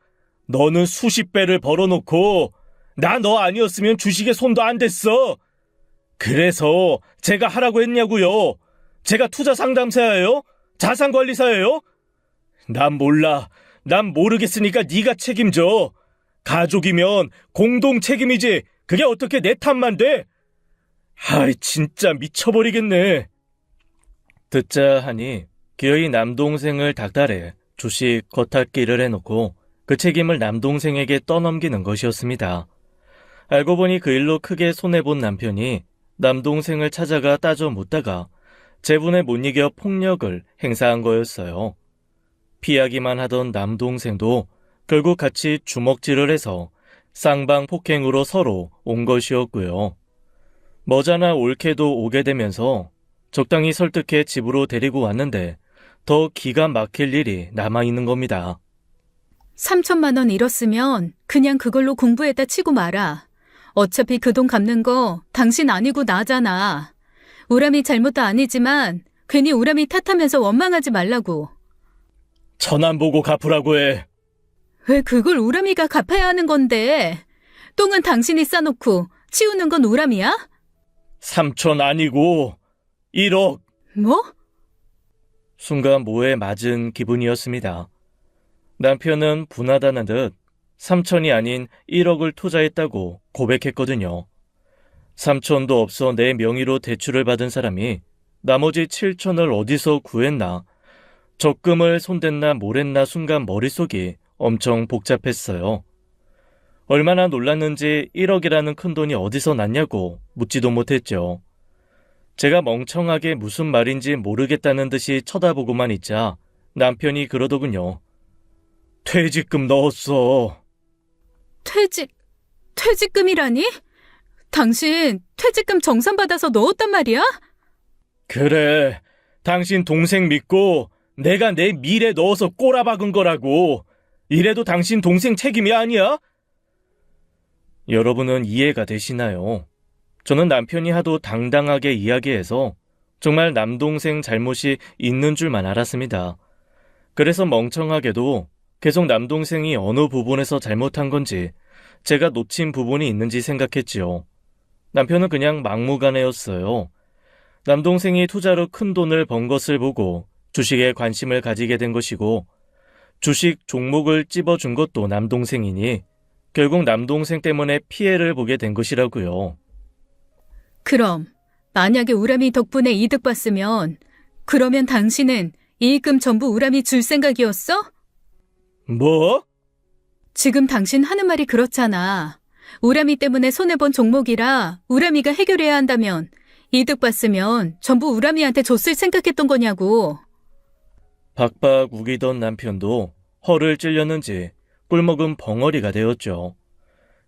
너는 수십 배를 벌어놓고 나 너 아니었으면 주식에 손도 안 댔어. 그래서 제가 하라고 했냐고요. 제가 투자 상담사예요? 자산관리사예요? 난 몰라. 난 모르겠으니까 네가 책임져. 가족이면 공동 책임이지. 그게 어떻게 내 탓만 돼? 진짜 미쳐버리겠네. 듣자 하니 기어이 남동생을 닥달해 주식 겉핥기를 해놓고 그 책임을 남동생에게 떠넘기는 것이었습니다. 알고 보니 그 일로 크게 손해본 남편이 남동생을 찾아가 따져 묻다가 재분에 못 이겨 폭력을 행사한 거였어요. 피하기만 하던 남동생도 결국 같이 주먹질을 해서 쌍방 폭행으로 서로 온 것이었고요. 머지않아 올케도 오게 되면서 적당히 설득해 집으로 데리고 왔는데 더 기가 막힐 일이 남아있는 겁니다. 3천만 원 잃었으면 그냥 그걸로 공부했다 치고 마라. 어차피 그 돈 갚는 거 당신 아니고 나잖아. 우람이 잘못도 아니지만 괜히 우람이 탓하면서 원망하지 말라고. 천안 보고 갚으라고 해. 왜 그걸 우람이가 갚아야 하는 건데? 똥은 당신이 싸놓고 치우는 건 우람이야? 3천 아니고 1억. 뭐? 순간 뭐에 맞은 기분이었습니다. 남편은 분하다는 듯 3천이 아닌 1억을 투자했다고 고백했거든요. 3천도 없어 내 명의로 대출을 받은 사람이 나머지 7천을 어디서 구했나, 적금을 손댔나 뭐랬나 순간 머릿속이 엄청 복잡했어요. 얼마나 놀랐는지 1억이라는 큰돈이 어디서 났냐고 묻지도 못했죠. 제가 멍청하게 무슨 말인지 모르겠다는 듯이 쳐다보고만 있자 남편이 그러더군요. 퇴직금 넣었어. 퇴직금이라니? 당신 퇴직금 정산받아서 넣었단 말이야? 그래, 당신 동생 믿고 내가 내 미래 넣어서 꼬라박은 거라고. 이래도 당신 동생 책임이 아니야? 여러분은 이해가 되시나요? 저는 남편이 하도 당당하게 이야기해서 정말 남동생 잘못이 있는 줄만 알았습니다. 그래서 멍청하게도 계속 남동생이 어느 부분에서 잘못한 건지, 제가 놓친 부분이 있는지 생각했지요. 남편은 그냥 막무가내였어요. 남동생이 투자로 큰 돈을 번 것을 보고 주식에 관심을 가지게 된 것이고, 주식 종목을 찝어준 것도 남동생이니 결국 남동생 때문에 피해를 보게 된 것이라고요. 그럼 만약에 우람이 덕분에 이득 봤으면 그러면 당신은 이익금 전부 우람이 줄 생각이었어? 뭐? 지금 당신 하는 말이 그렇잖아. 우람이 때문에 손해본 종목이라 우람이가 해결해야 한다면 이득 봤으면 전부 우람이한테 줬을 생각했던 거냐고. 박박 우기던 남편도 허를 찔렸는지 꿀먹은 벙어리가 되었죠.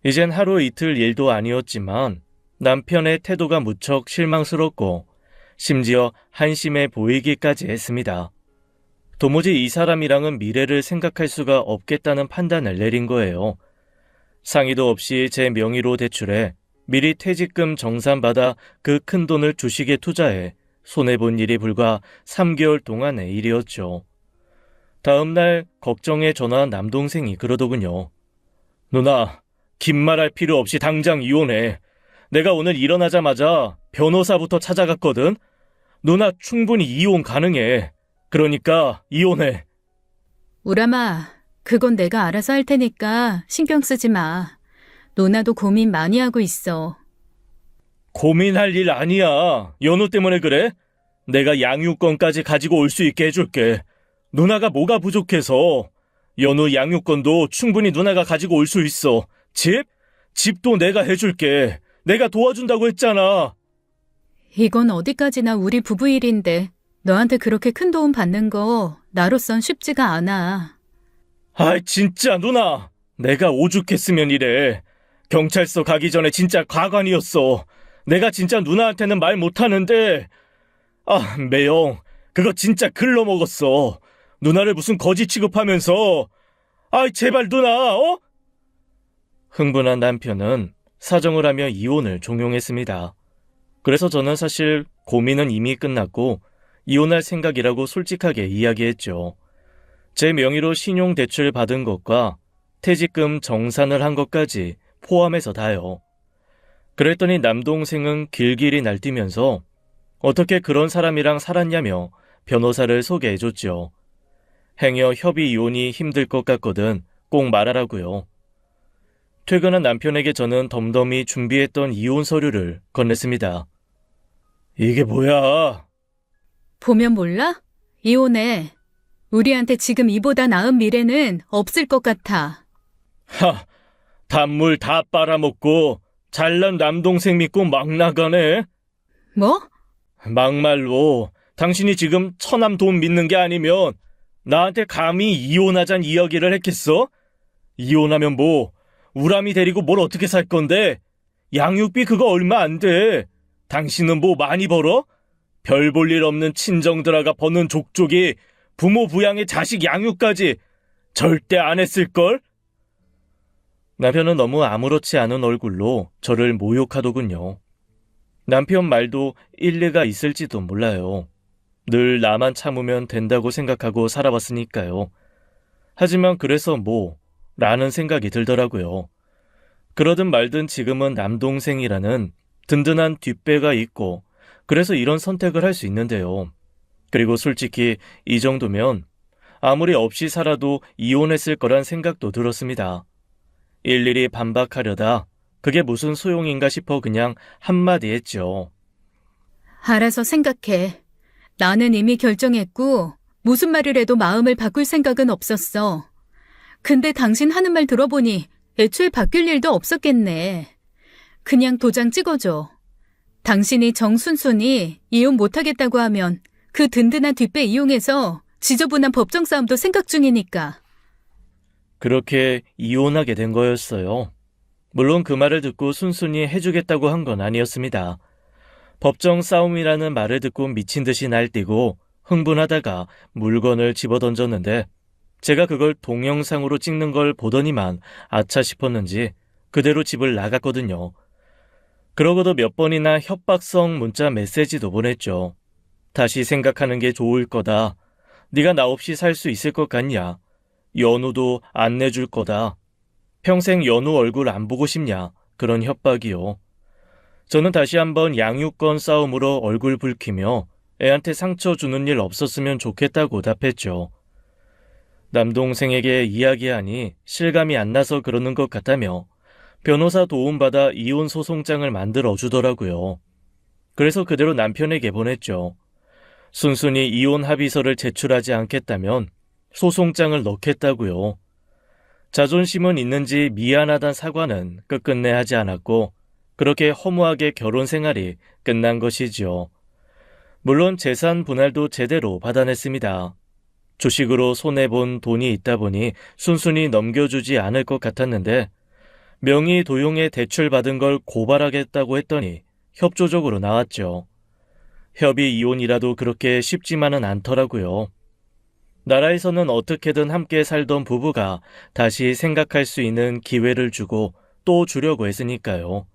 이젠 하루 이틀 일도 아니었지만 남편의 태도가 무척 실망스럽고 심지어 한심해 보이기까지 했습니다. 도무지 이 사람이랑은 미래를 생각할 수가 없겠다는 판단을 내린 거예요. 상의도 없이 제 명의로 대출해 미리 퇴직금 정산받아 그 큰 돈을 주식에 투자해 손해본 일이 불과 3개월 동안의 일이었죠. 다음 날 걱정에 전화한 남동생이 그러더군요. 누나, 긴 말할 필요 없이 당장 이혼해. 내가 오늘 일어나자마자 변호사부터 찾아갔거든. 누나 충분히 이혼 가능해. 그러니까 이혼해. 우람아, 그건 내가 알아서 할 테니까 신경 쓰지 마. 누나도 고민 많이 하고 있어. 고민할 일 아니야. 연우 때문에 그래? 내가 양육권까지 가지고 올 수 있게 해줄게. 누나가 뭐가 부족해서. 연우 양육권도 충분히 누나가 가지고 올 수 있어. 집도 내가 해줄게. 내가 도와준다고 했잖아. 이건 어디까지나 우리 부부 일인데 너한테 그렇게 큰 도움 받는 거 나로선 쉽지가 않아. 아이 진짜 누나. 내가 오죽했으면 이래. 경찰서 가기 전에 진짜 가관이었어. 내가 진짜 누나한테는 말 못하는데. 아 매영, 그거 진짜 글러먹었어. 누나를 무슨 거지 취급하면서. 아이 제발 누나, 어? 흥분한 남편은 사정을 하며 이혼을 종용했습니다. 그래서 저는 사실 고민은 이미 끝났고 이혼할 생각이라고 솔직하게 이야기했죠. 제 명의로 신용대출 받은 것과 퇴직금 정산을 한 것까지 포함해서 다요. 그랬더니 남동생은 길길이 날뛰면서 어떻게 그런 사람이랑 살았냐며 변호사를 소개해줬죠. 행여 협의 이혼이 힘들 것 같거든 꼭 말하라고요. 퇴근한 남편에게 저는 덤덤히 준비했던 이혼 서류를 건넸습니다. 이게 뭐야? 보면 몰라? 이혼해. 우리한테 지금 이보다 나은 미래는 없을 것 같아. 단물 다 빨아먹고 잘난 남동생 믿고 막 나가네. 뭐? 막말로 당신이 지금 처남 돈 믿는 게 아니면 나한테 감히 이혼하잔 이야기를 했겠어? 이혼하면 뭐 우람이 데리고 뭘 어떻게 살 건데? 양육비 그거 얼마 안 돼. 당신은 뭐 많이 벌어? 별 볼 일 없는 친정들아가 버는 족족이 부모 부양에 자식 양육까지 절대 안 했을걸? 남편은 너무 아무렇지 않은 얼굴로 저를 모욕하더군요. 남편 말도 일리가 있을지도 몰라요. 늘 나만 참으면 된다고 생각하고 살아왔으니까요. 하지만 그래서 뭐 라는 생각이 들더라고요. 그러든 말든 지금은 남동생이라는 든든한 뒷배가 있고 그래서 이런 선택을 할 수 있는데요. 그리고 솔직히 이 정도면 아무리 없이 살아도 이혼했을 거란 생각도 들었습니다. 일일이 반박하려다 그게 무슨 소용인가 싶어 그냥 한마디 했죠. 알아서 생각해. 나는 이미 결정했고 무슨 말을 해도 마음을 바꿀 생각은 없었어. 근데 당신 하는 말 들어보니 애초에 바뀔 일도 없었겠네. 그냥 도장 찍어줘. 당신이 정순순이 이혼 못하겠다고 하면 그 든든한 뒷배 이용해서 지저분한 법정 싸움도 생각 중이니까. 그렇게 이혼하게 된 거였어요. 물론 그 말을 듣고 순순히 해주겠다고 한 건 아니었습니다. 법정 싸움이라는 말을 듣고 미친 듯이 날뛰고 흥분하다가 물건을 집어던졌는데 제가 그걸 동영상으로 찍는 걸 보더니만 아차 싶었는지 그대로 집을 나갔거든요. 그러고도 몇 번이나 협박성 문자 메시지도 보냈죠. 다시 생각하는 게 좋을 거다. 네가 나 없이 살 수 있을 것 같냐? 연우도 안 내줄 거다. 평생 연우 얼굴 안 보고 싶냐? 그런 협박이요. 저는 다시 한번 양육권 싸움으로 얼굴 붉히며 애한테 상처 주는 일 없었으면 좋겠다고 답했죠. 남동생에게 이야기하니 실감이 안 나서 그러는 것 같다며 변호사 도움받아 이혼 소송장을 만들어 주더라고요. 그래서 그대로 남편에게 보냈죠. 순순히 이혼 합의서를 제출하지 않겠다면 소송장을 넣겠다고요. 자존심은 있는지 미안하단 사과는 끝끝내 하지 않았고 그렇게 허무하게 결혼 생활이 끝난 것이지요. 물론 재산 분할도 제대로 받아냈습니다. 주식으로 손해본 돈이 있다 보니 순순히 넘겨주지 않을 것 같았는데 명의 도용에 대출받은 걸 고발하겠다고 했더니 협조적으로 나왔죠. 협의 이혼이라도 그렇게 쉽지만은 않더라고요. 나라에서는 어떻게든 함께 살던 부부가 다시 생각할 수 있는 기회를 주고 또 주려고 했으니까요.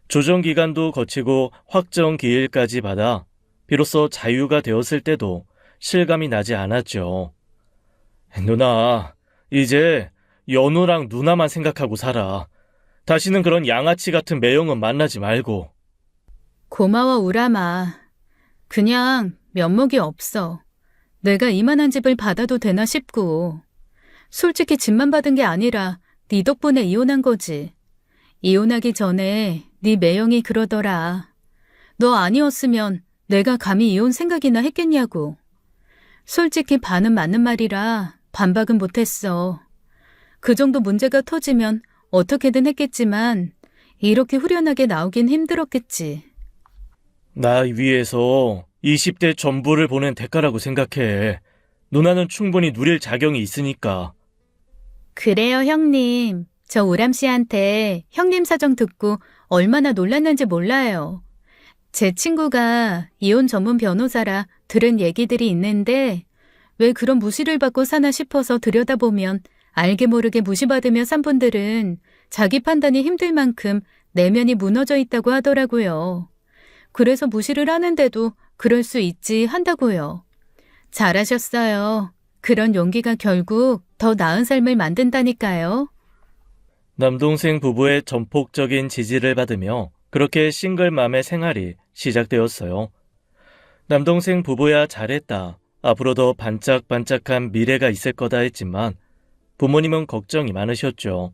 조정기간도 거치고 확정 기일까지 받아 비로소 자유가 되었을 때도 실감이 나지 않았죠. 누나, 이제 연우랑 누나만 생각하고 살아. 다시는 그런 양아치 같은 매형은 만나지 말고. 고마워, 우람아. 그냥 면목이 없어. 내가 이만한 집을 받아도 되나 싶고. 솔직히 집만 받은 게 아니라 네 덕분에 이혼한 거지. 이혼하기 전에 네 매형이 그러더라. 너 아니었으면 내가 감히 이혼 생각이나 했겠냐고. 솔직히 반은 맞는 말이라 반박은 못했어. 그 정도 문제가 터지면 어떻게든 했겠지만 이렇게 후련하게 나오긴 힘들었겠지. 나 위해서 20대 전부를 보낸 대가라고 생각해. 누나는 충분히 누릴 자격이 있으니까. 그래요, 형님. 저 우람 씨한테 형님 사정 듣고 얼마나 놀랐는지 몰라요. 제 친구가 이혼 전문 변호사라 들은 얘기들이 있는데 왜 그런 무시를 받고 사나 싶어서 들여다보면 알게 모르게 무시받으며 산 분들은 자기 판단이 힘들 만큼 내면이 무너져 있다고 하더라고요. 그래서 무시를 하는데도 그럴 수 있지 한다고요. 잘하셨어요. 그런 용기가 결국 더 나은 삶을 만든다니까요. 남동생 부부의 전폭적인 지지를 받으며 그렇게 싱글맘의 생활이 시작되었어요. 남동생 부부야 잘했다. 앞으로 더 반짝반짝한 미래가 있을 거다 했지만 부모님은 걱정이 많으셨죠.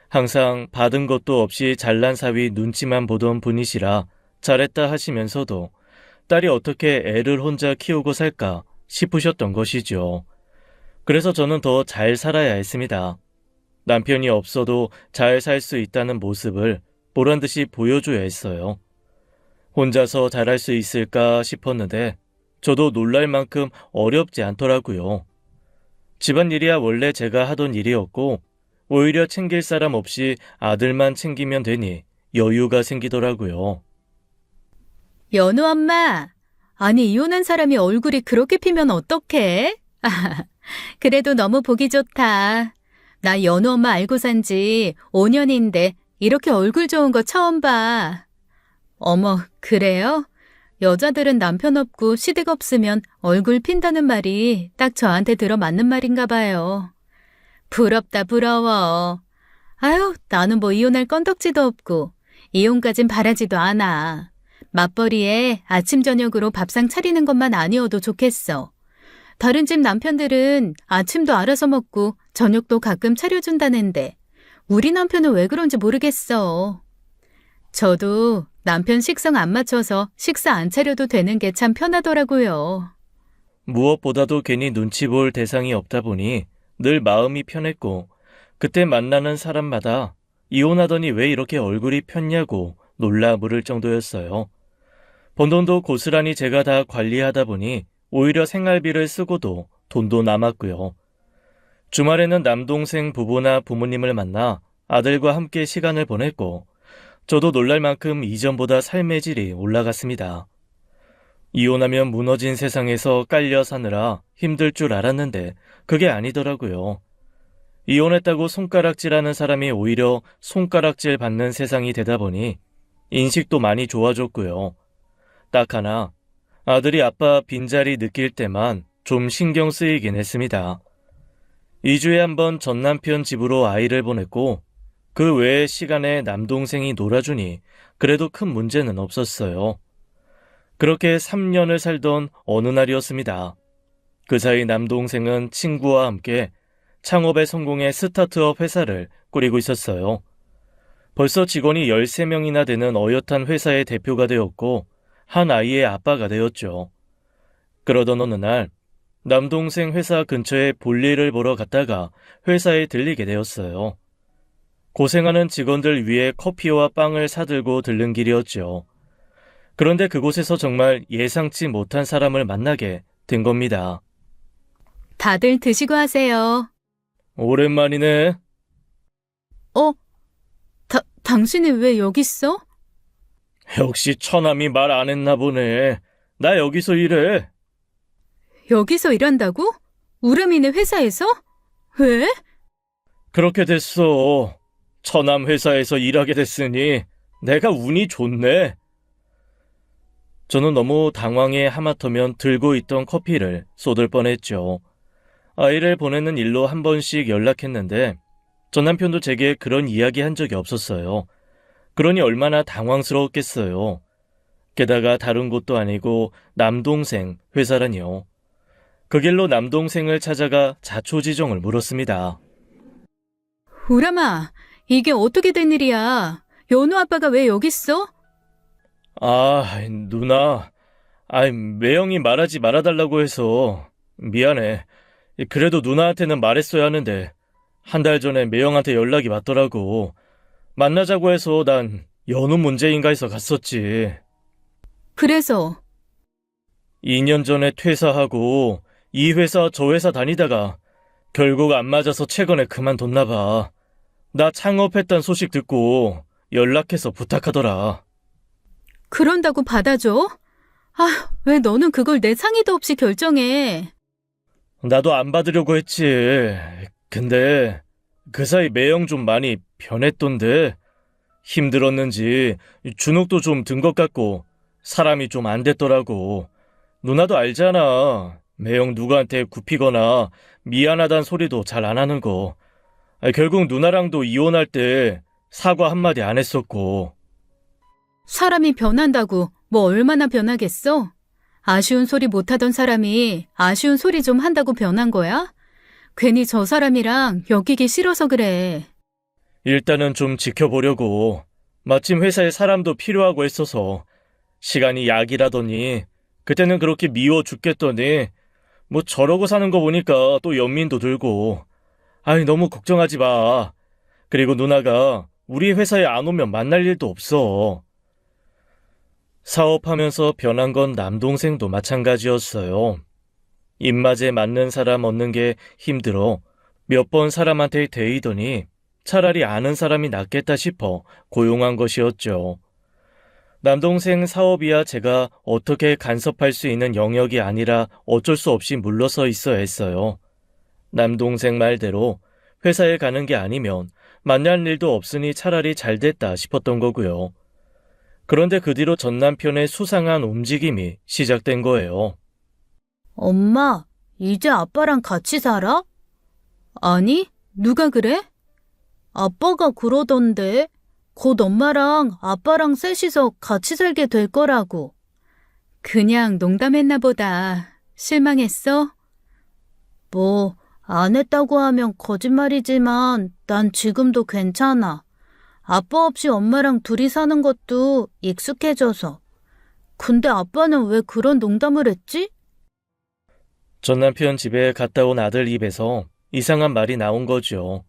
항상 받은 것도 없이 잘난 사위 눈치만 보던 분이시라 잘했다 하시면서도 딸이 어떻게 애를 혼자 키우고 살까 싶으셨던 것이죠. 그래서 저는 더 잘 살아야 했습니다. 남편이 없어도 잘 살 수 있다는 모습을 보란듯이 보여줘야 했어요. 혼자서 잘할 수 있을까 싶었는데 저도 놀랄 만큼 어렵지 않더라고요. 집안일이야 원래 제가 하던 일이었고 오히려 챙길 사람 없이 아들만 챙기면 되니 여유가 생기더라고요. 연우 엄마, 아니 이혼한 사람이 얼굴이 그렇게 피면 어떡해? 그래도 너무 보기 좋다. 나 연우 엄마 알고 산 지 5년인데 이렇게 얼굴 좋은 거 처음 봐. 어머, 그래요? 여자들은 남편 없고 시댁 없으면 얼굴 핀다는 말이 딱 저한테 들어맞는 말인가 봐요. 부럽다, 부러워. 아유, 나는 뭐 이혼할 건덕지도 없고 이혼까진 바라지도 않아. 맞벌이에 아침 저녁으로 밥상 차리는 것만 아니어도 좋겠어. 다른 집 남편들은 아침도 알아서 먹고 저녁도 가끔 차려준다는데 우리 남편은 왜 그런지 모르겠어. 저도 남편 식성 안 맞춰서 식사 안 차려도 되는 게 참 편하더라고요. 무엇보다도 괜히 눈치 볼 대상이 없다 보니 늘 마음이 편했고 그때 만나는 사람마다 이혼하더니 왜 이렇게 얼굴이 폈냐고 놀라 물을 정도였어요. 번 돈도 고스란히 제가 다 관리하다 보니 오히려 생활비를 쓰고도 돈도 남았고요. 주말에는 남동생 부부나 부모님을 만나 아들과 함께 시간을 보냈고 저도 놀랄 만큼 이전보다 삶의 질이 올라갔습니다. 이혼하면 무너진 세상에서 깔려 사느라 힘들 줄 알았는데 그게 아니더라고요. 이혼했다고 손가락질하는 사람이 오히려 손가락질 받는 세상이 되다 보니 인식도 많이 좋아졌고요. 딱 하나, 아들이 아빠 빈자리 느낄 때만 좀 신경 쓰이긴 했습니다. 2주에 한 번 전 남편 집으로 아이를 보냈고 그 외의 시간에 남동생이 놀아주니 그래도 큰 문제는 없었어요. 그렇게 3년을 살던 어느 날이었습니다. 그 사이 남동생은 친구와 함께 창업에 성공해 스타트업 회사를 꾸리고 있었어요. 벌써 직원이 13명이나 되는 어엿한 회사의 대표가 되었고 한 아이의 아빠가 되었죠. 그러던 어느 날 남동생 회사 근처에 볼일을 보러 갔다가 회사에 들리게 되었어요. 고생하는 직원들 위해 커피와 빵을 사들고 들른 길이었죠. 그런데 그곳에서 정말 예상치 못한 사람을 만나게 된 겁니다. 다들 드시고 하세요. 오랜만이네. 당신이 왜 여기 있어? 역시 처남이 말 안 했나 보네. 나 여기서 일해. 여기서 일한다고? 우름이네 회사에서? 왜? 그렇게 됐어. 처남 회사에서 일하게 됐으니 내가 운이 좋네. 저는 너무 당황해 하마터면 들고 있던 커피를 쏟을 뻔했죠. 아이를 보내는 일로 한 번씩 연락했는데 전 남편도 제게 그런 이야기 한 적이 없었어요. 그러니 얼마나 당황스러웠겠어요. 게다가 다른 곳도 아니고 남동생 회사라니요. 그 길로 남동생을 찾아가 자초지종을 물었습니다. 우람아, 이게 어떻게 된 일이야? 연우 아빠가 왜 여기 있어? 누나. 매영이 말하지 말아달라고 해서 미안해. 그래도 누나한테는 말했어야 하는데 한 달 전에 매영한테 연락이 왔더라고. 만나자고 해서 난 연우 문제인가 해서 갔었지. 그래서 2년 전에 퇴사하고 이 회사 저 회사 다니다가 결국 안 맞아서 최근에 그만뒀나 봐. 나 창업했단 소식 듣고 연락해서 부탁하더라. 그런다고 받아줘? 왜 너는 그걸 내 상의도 없이 결정해? 나도 안 받으려고 했지. 근데 그 사이 매영 좀 많이 변했던데 힘들었는지 주눅도 좀 든 것 같고 사람이 좀 안 됐더라고. 누나도 알잖아. 매영 누구한테 굽히거나 미안하단 소리도 잘 안 하는 거. 결국 누나랑도 이혼할 때 사과 한마디 안 했었고. 사람이 변한다고 뭐 얼마나 변하겠어? 아쉬운 소리 못하던 사람이 아쉬운 소리 좀 한다고 변한 거야? 괜히 저 사람이랑 엮이기 싫어서 그래. 일단은 좀 지켜보려고. 마침 회사에 사람도 필요하고 했어서 시간이 약이라더니 그때는 그렇게 미워 죽겠더니 뭐 저러고 사는 거 보니까 또 연민도 들고. 너무 걱정하지 마. 그리고 누나가 우리 회사에 안 오면 만날 일도 없어. 사업하면서 변한 건 남동생도 마찬가지였어요. 입맛에 맞는 사람 얻는 게 힘들어 몇 번 사람한테 데이더니 차라리 아는 사람이 낫겠다 싶어 고용한 것이었죠. 남동생 사업이야 제가 어떻게 간섭할 수 있는 영역이 아니라 어쩔 수 없이 물러서 있어야 했어요. 남동생 말대로 회사에 가는 게 아니면 만날 일도 없으니 차라리 잘 됐다 싶었던 거고요. 그런데 그 뒤로 전 남편의 수상한 움직임이 시작된 거예요. 엄마, 이제 아빠랑 같이 살아? 아니, 누가 그래? 아빠가 그러던데. 곧 엄마랑 아빠랑 셋이서 같이 살게 될 거라고. 그냥 농담했나 보다. 실망했어? 뭐, 안 했다고 하면 거짓말이지만 난 지금도 괜찮아. 아빠 없이 엄마랑 둘이 사는 것도 익숙해져서. 근데 아빠는 왜 그런 농담을 했지? 전 남편 집에 갔다 온 아들 입에서 이상한 말이 나온 거죠.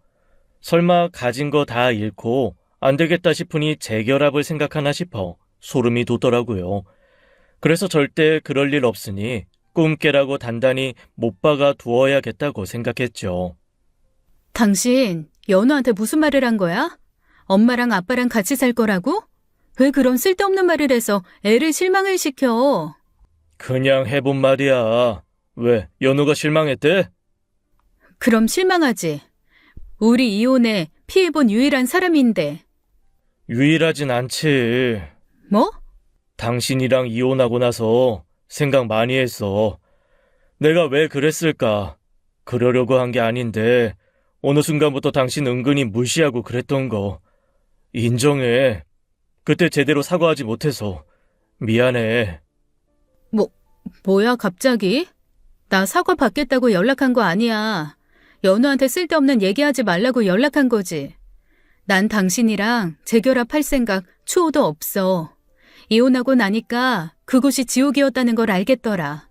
설마 가진 거 다 잃고 안 되겠다 싶으니 재결합을 생각하나 싶어 소름이 돋더라고요. 그래서 절대 그럴 일 없으니 꿈 깨라고 단단히 못 박아 두어야겠다고 생각했죠. 당신 연우한테 무슨 말을 한 거야? 엄마랑 아빠랑 같이 살 거라고? 왜 그런 쓸데없는 말을 해서 애를 실망을 시켜? 그냥 해본 말이야. 왜, 연우가 실망했대? 그럼 실망하지. 우리 이혼에 피해본 유일한 사람인데. 유일하진 않지. 뭐? 당신이랑 이혼하고 나서 생각 많이 했어. 내가 왜 그랬을까? 그러려고 한 게 아닌데 어느 순간부터 당신 은근히 무시하고 그랬던 거 인정해. 그때 제대로 사과하지 못해서 미안해. 뭐야 갑자기? 나 사과 받겠다고 연락한 거 아니야. 연우한테 쓸데없는 얘기하지 말라고 연락한 거지. 난 당신이랑 재결합할 생각 추호도 없어. 이혼하고 나니까 그곳이 지옥이었다는 걸 알겠더라.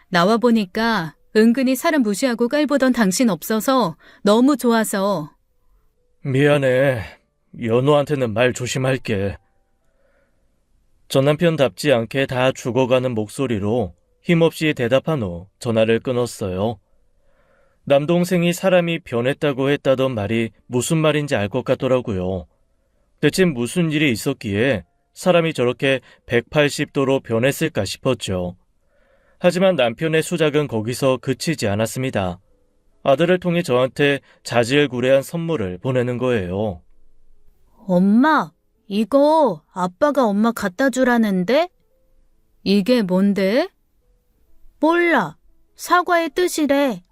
나와 보니까 은근히 사람 무시하고 깔보던 당신 없어서 너무 좋아서. 미안해. 연우한테는 말 조심할게. 전 남편답지 않게 다 죽어가는 목소리로 힘없이 대답한 후 전화를 끊었어요. 남동생이 사람이 변했다고 했다던 말이 무슨 말인지 알 것 같더라고요. 대체 무슨 일이 있었기에 사람이 저렇게 180도로 변했을까 싶었죠. 하지만 남편의 수작은 거기서 그치지 않았습니다. 아들을 통해 저한테 자질구레한 선물을 보내는 거예요. 엄마, 이거 아빠가 엄마 갖다 주라는데? 이게 뭔데? 몰라. 사과의 뜻이래.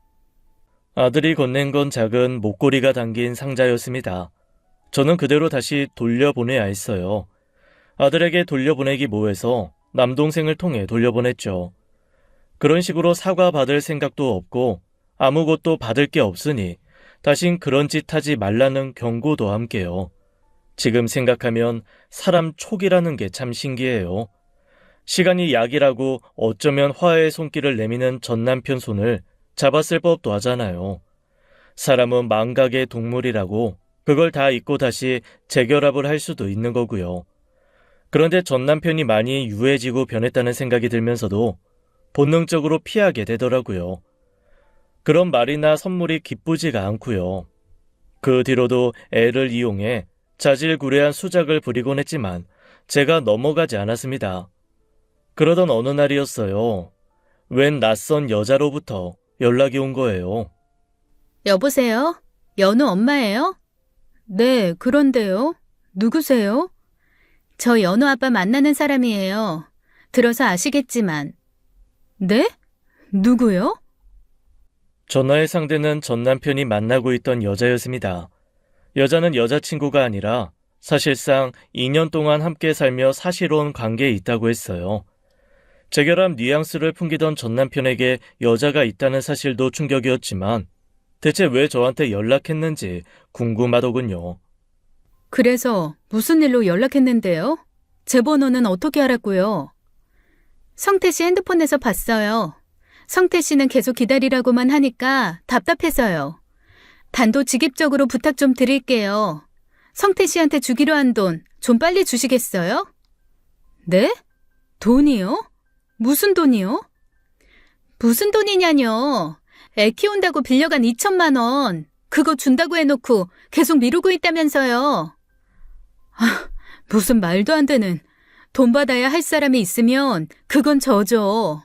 아들이 건넨 건 작은 목걸이가 담긴 상자였습니다. 저는 그대로 다시 돌려보내야 했어요. 아들에게 돌려보내기 뭐해서 남동생을 통해 돌려보냈죠. 그런 식으로 사과 받을 생각도 없고 아무것도 받을 게 없으니 다신 그런 짓 하지 말라는 경고도 함께요. 지금 생각하면 사람 촉이라는 게 참 신기해요. 시간이 약이라고 어쩌면 화해의 손길을 내미는 전 남편 손을 잡았을 법도 하잖아요. 사람은 망각의 동물이라고 그걸 다 잊고 다시 재결합을 할 수도 있는 거고요. 그런데 전 남편이 많이 유해지고 변했다는 생각이 들면서도 본능적으로 피하게 되더라고요. 그런 말이나 선물이 기쁘지가 않고요. 그 뒤로도 애를 이용해 자질구레한 수작을 부리곤 했지만 제가 넘어가지 않았습니다. 그러던 어느 날이었어요. 웬 낯선 여자로부터 연락이 온 거예요. 여보세요? 연우 엄마예요? 네, 그런데요. 누구세요? 저 연우 아빠 만나는 사람이에요. 들어서 아시겠지만. 네? 누구요? 전화의 상대는 전 남편이 만나고 있던 여자였습니다. 여자는 여자친구가 아니라 사실상 2년 동안 함께 살며 사실혼 관계에 있다고 했어요. 재결합 뉘앙스를 풍기던 전 남편에게 여자가 있다는 사실도 충격이었지만 대체 왜 저한테 연락했는지 궁금하더군요. 그래서 무슨 일로 연락했는데요? 제 번호는 어떻게 알았고요? 성태 씨 핸드폰에서 봤어요. 성태 씨는 계속 기다리라고만 하니까 답답해서요. 단도직입적으로 부탁 좀 드릴게요. 성태 씨한테 주기로 한 돈 좀 빨리 주시겠어요? 네? 돈이요? 무슨 돈이요? 무슨 돈이냐뇨. 애 키운다고 빌려간 2천만 원. 그거 준다고 해놓고 계속 미루고 있다면서요. 무슨 말도 안 되는. 돈 받아야 할 사람이 있으면 그건 저죠.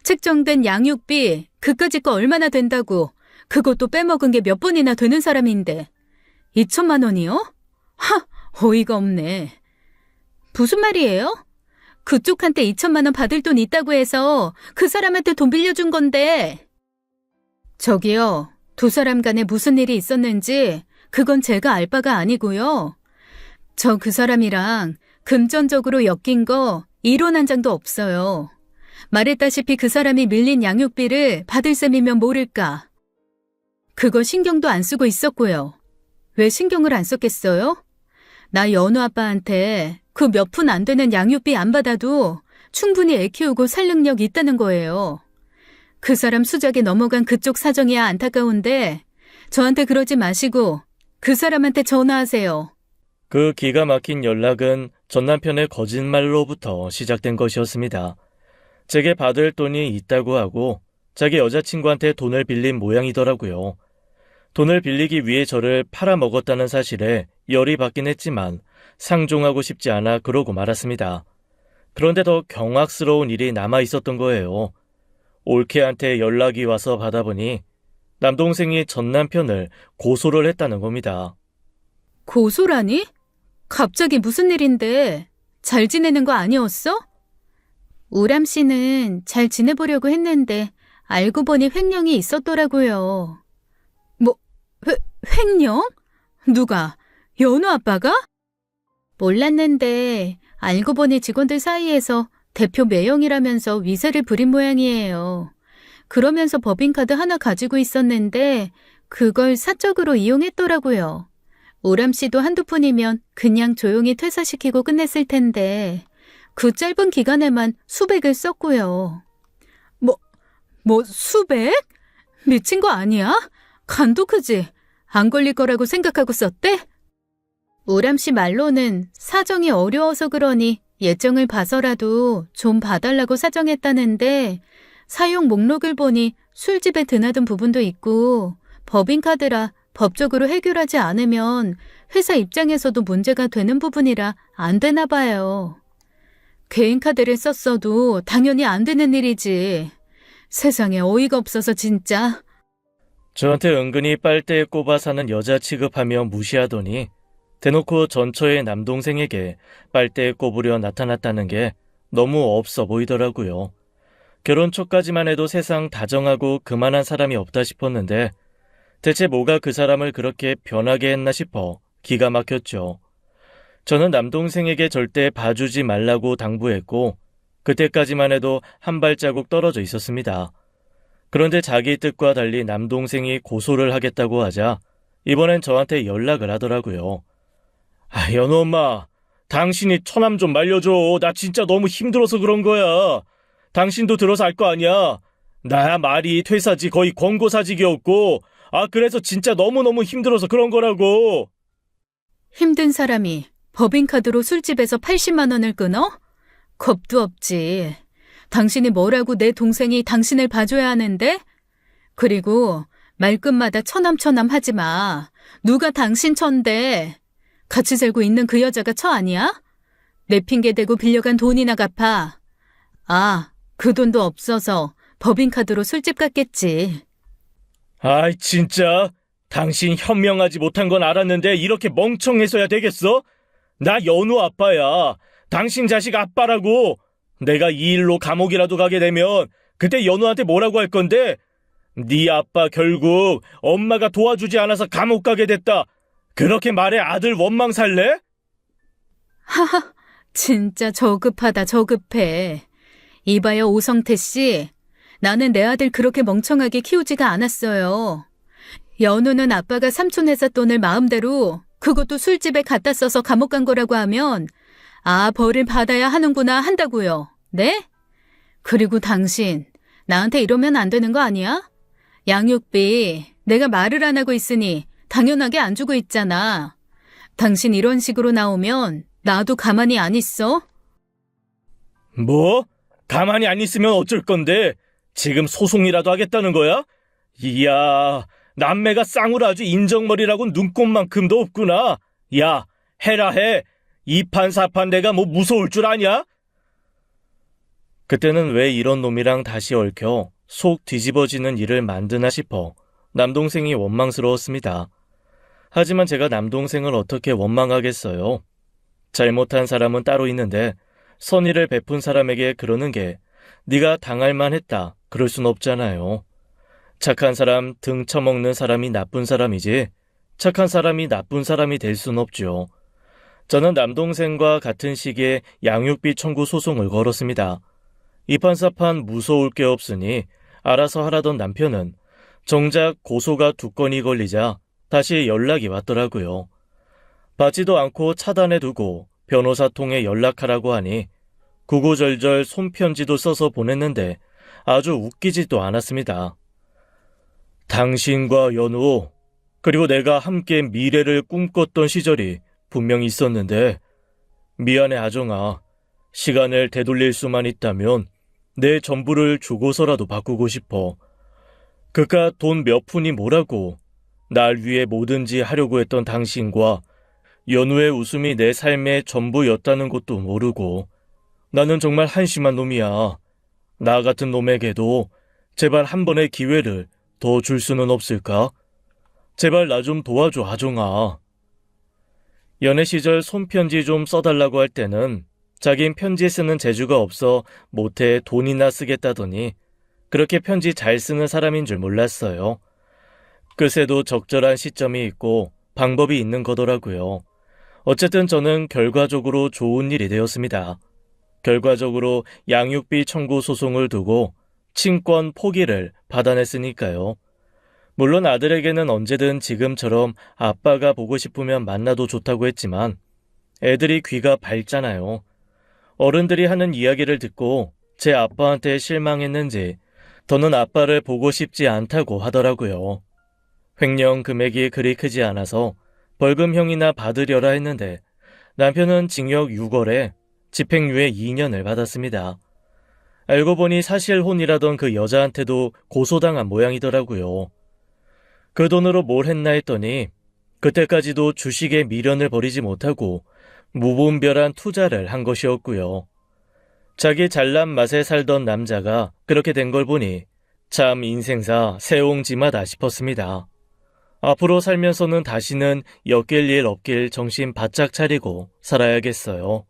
책정된 양육비 그까짓 거 얼마나 된다고. 그것도 빼먹은 게 몇 번이나 되는 사람인데. 2천만 원이요? 어이가 없네. 무슨 말이에요? 그쪽한테 2천만 원 받을 돈 있다고 해서 그 사람한테 돈 빌려준 건데. 저기요, 두 사람 간에 무슨 일이 있었는지 그건 제가 알 바가 아니고요. 저 그 사람이랑 금전적으로 엮인 거 이론 한 장도 없어요. 말했다시피 그 사람이 밀린 양육비를 받을 셈이면 모를까. 그거 신경도 안 쓰고 있었고요. 왜 신경을 안 썼겠어요? 나 연우 아빠한테 그 몇 푼 안 되는 양육비 안 받아도 충분히 애 키우고 살 능력 있다는 거예요. 그 사람 수작에 넘어간 그쪽 사정이야 안타까운데 저한테 그러지 마시고 그 사람한테 전화하세요. 그 기가 막힌 연락은 전 남편의 거짓말로부터 시작된 것이었습니다. 제게 받을 돈이 있다고 하고 자기 여자친구한테 돈을 빌린 모양이더라고요. 돈을 빌리기 위해 저를 팔아먹었다는 사실에 열이 받긴 했지만 상종하고 싶지 않아 그러고 말았습니다. 그런데 더 경악스러운 일이 남아 있었던 거예요. 올케한테 연락이 와서 받아보니 남동생이 전 남편을 고소를 했다는 겁니다. 고소라니? 갑자기 무슨 일인데? 잘 지내는 거 아니었어? 우람 씨는 잘 지내보려고 했는데 알고 보니 횡령이 있었더라고요. 뭐, 횡령? 누가? 연우 아빠가? 몰랐는데 알고 보니 직원들 사이에서 대표 매형이라면서 위세를 부린 모양이에요. 그러면서 법인카드 하나 가지고 있었는데 그걸 사적으로 이용했더라고요. 오람 씨도 한두 푼이면 그냥 조용히 퇴사시키고 끝냈을 텐데 그 짧은 기간에만 수백을 썼고요. 뭐 수백? 미친 거 아니야? 간도 크지? 안 걸릴 거라고 생각하고 썼대? 오람 씨 말로는 사정이 어려워서 그러니 예정을 봐서라도 좀 봐달라고 사정했다는데 사용 목록을 보니 술집에 드나든 부분도 있고 법인카드라 법적으로 해결하지 않으면 회사 입장에서도 문제가 되는 부분이라 안 되나 봐요. 개인카드를 썼어도 당연히 안 되는 일이지. 세상에 어이가 없어서 진짜. 저한테 은근히 빨대에 꼽아 사는 여자 취급하며 무시하더니 대놓고 전처의 남동생에게 빨대에 꼽으려 나타났다는 게 너무 없어 보이더라고요. 결혼 초까지만 해도 세상 다정하고 그만한 사람이 없다 싶었는데 대체 뭐가 그 사람을 그렇게 변하게 했나 싶어 기가 막혔죠. 저는 남동생에게 절대 봐주지 말라고 당부했고 그때까지만 해도 한 발자국 떨어져 있었습니다. 그런데 자기 뜻과 달리 남동생이 고소를 하겠다고 하자 이번엔 저한테 연락을 하더라고요. 연우 엄마, 당신이 처남 좀 말려줘. 나 진짜 너무 힘들어서 그런 거야. 당신도 들어서 알 거 아니야. 나야 말이 퇴사지 거의 권고사직이었고 그래서 진짜 너무너무 힘들어서 그런 거라고. 힘든 사람이 법인카드로 술집에서 80만 원을 끊어? 겁도 없지. 당신이 뭐라고 내 동생이 당신을 봐줘야 하는데? 그리고 말끝마다 처남 하지 마. 누가 당신 처인데? 같이 살고 있는 그 여자가 처 아니야? 내 핑계 대고 빌려간 돈이나 갚아. 그 돈도 없어서 법인카드로 술집 갔겠지. 진짜? 당신 현명하지 못한 건 알았는데 이렇게 멍청해서야 되겠어? 나 연우 아빠야. 당신 자식 아빠라고. 내가 이 일로 감옥이라도 가게 되면 그때 연우한테 뭐라고 할 건데? 네 아빠 결국 엄마가 도와주지 않아서 감옥 가게 됐다. 그렇게 말해 아들 원망 살래? 하하, 진짜 저급하다 저급해. 이봐요 오성태 씨. 나는 내 아들 그렇게 멍청하게 키우지가 않았어요. 연우는 아빠가 삼촌 회사 돈을 마음대로 그것도 술집에 갖다 써서 감옥 간 거라고 하면 벌을 받아야 하는구나 한다고요. 네? 그리고 당신 나한테 이러면 안 되는 거 아니야? 양육비 내가 말을 안 하고 있으니 당연하게 안 주고 있잖아. 당신 이런 식으로 나오면 나도 가만히 안 있어. 뭐? 가만히 안 있으면 어쩔 건데? 지금 소송이라도 하겠다는 거야? 이야, 남매가 쌍으로 아주 인정머리라고 눈꼽만큼도 없구나. 야, 해라 해. 이판사판 내가 뭐 무서울 줄 아냐? 그때는 왜 이런 놈이랑 다시 얽혀 속 뒤집어지는 일을 만드나 싶어 남동생이 원망스러웠습니다. 하지만 제가 남동생을 어떻게 원망하겠어요? 잘못한 사람은 따로 있는데 선의를 베푼 사람에게 그러는 게 네가 당할 만했다 그럴 순 없잖아요. 착한 사람 등 쳐먹는 사람이 나쁜 사람이지 착한 사람이 나쁜 사람이 될 순 없죠. 저는 남동생과 같은 시기에 양육비 청구 소송을 걸었습니다. 이판사판 무서울 게 없으니 알아서 하라던 남편은 정작 고소가 2건이 걸리자 다시 연락이 왔더라고요. 받지도 않고 차단해두고 변호사 통해 연락하라고 하니 구구절절 손편지도 써서 보냈는데 아주 웃기지도 않았습니다. 당신과 연우 그리고 내가 함께 미래를 꿈꿨던 시절이 분명히 있었는데 미안해 아정아. 시간을 되돌릴 수만 있다면 내 전부를 주고서라도 바꾸고 싶어. 그깟 돈 몇 푼이 뭐라고 날 위해 뭐든지 하려고 했던 당신과 연우의 웃음이 내 삶의 전부였다는 것도 모르고 나는 정말 한심한 놈이야. 나 같은 놈에게도 제발 한 번의 기회를 더 줄 수는 없을까? 제발 나 좀 도와줘 아정아. 연애 시절 손편지 좀 써달라고 할 때는 자긴 편지 쓰는 재주가 없어 못해 돈이나 쓰겠다더니 그렇게 편지 잘 쓰는 사람인 줄 몰랐어요. 끝에도 적절한 시점이 있고 방법이 있는 거더라고요. 어쨌든 저는 결과적으로 좋은 일이 되었습니다. 결과적으로 양육비 청구 소송을 두고 친권 포기를 받아냈으니까요. 물론 아들에게는 언제든 지금처럼 아빠가 보고 싶으면 만나도 좋다고 했지만 애들이 귀가 밝잖아요. 어른들이 하는 이야기를 듣고 제 아빠한테 실망했는지 더는 아빠를 보고 싶지 않다고 하더라고요. 횡령 금액이 그리 크지 않아서 벌금형이나 받으려라 했는데 남편은 징역 6월에 집행유예 2년을 받았습니다. 알고 보니 사실혼이라던 그 여자한테도 고소당한 모양이더라고요. 그 돈으로 뭘 했나 했더니 그때까지도 주식에 미련을 버리지 못하고 무분별한 투자를 한 것이었고요. 자기 잘난 맛에 살던 남자가 그렇게 된 걸 보니 참 인생사 새옹지마다 싶었습니다. 앞으로 살면서는 다시는 엮일 일 없길 정신 바짝 차리고 살아야겠어요.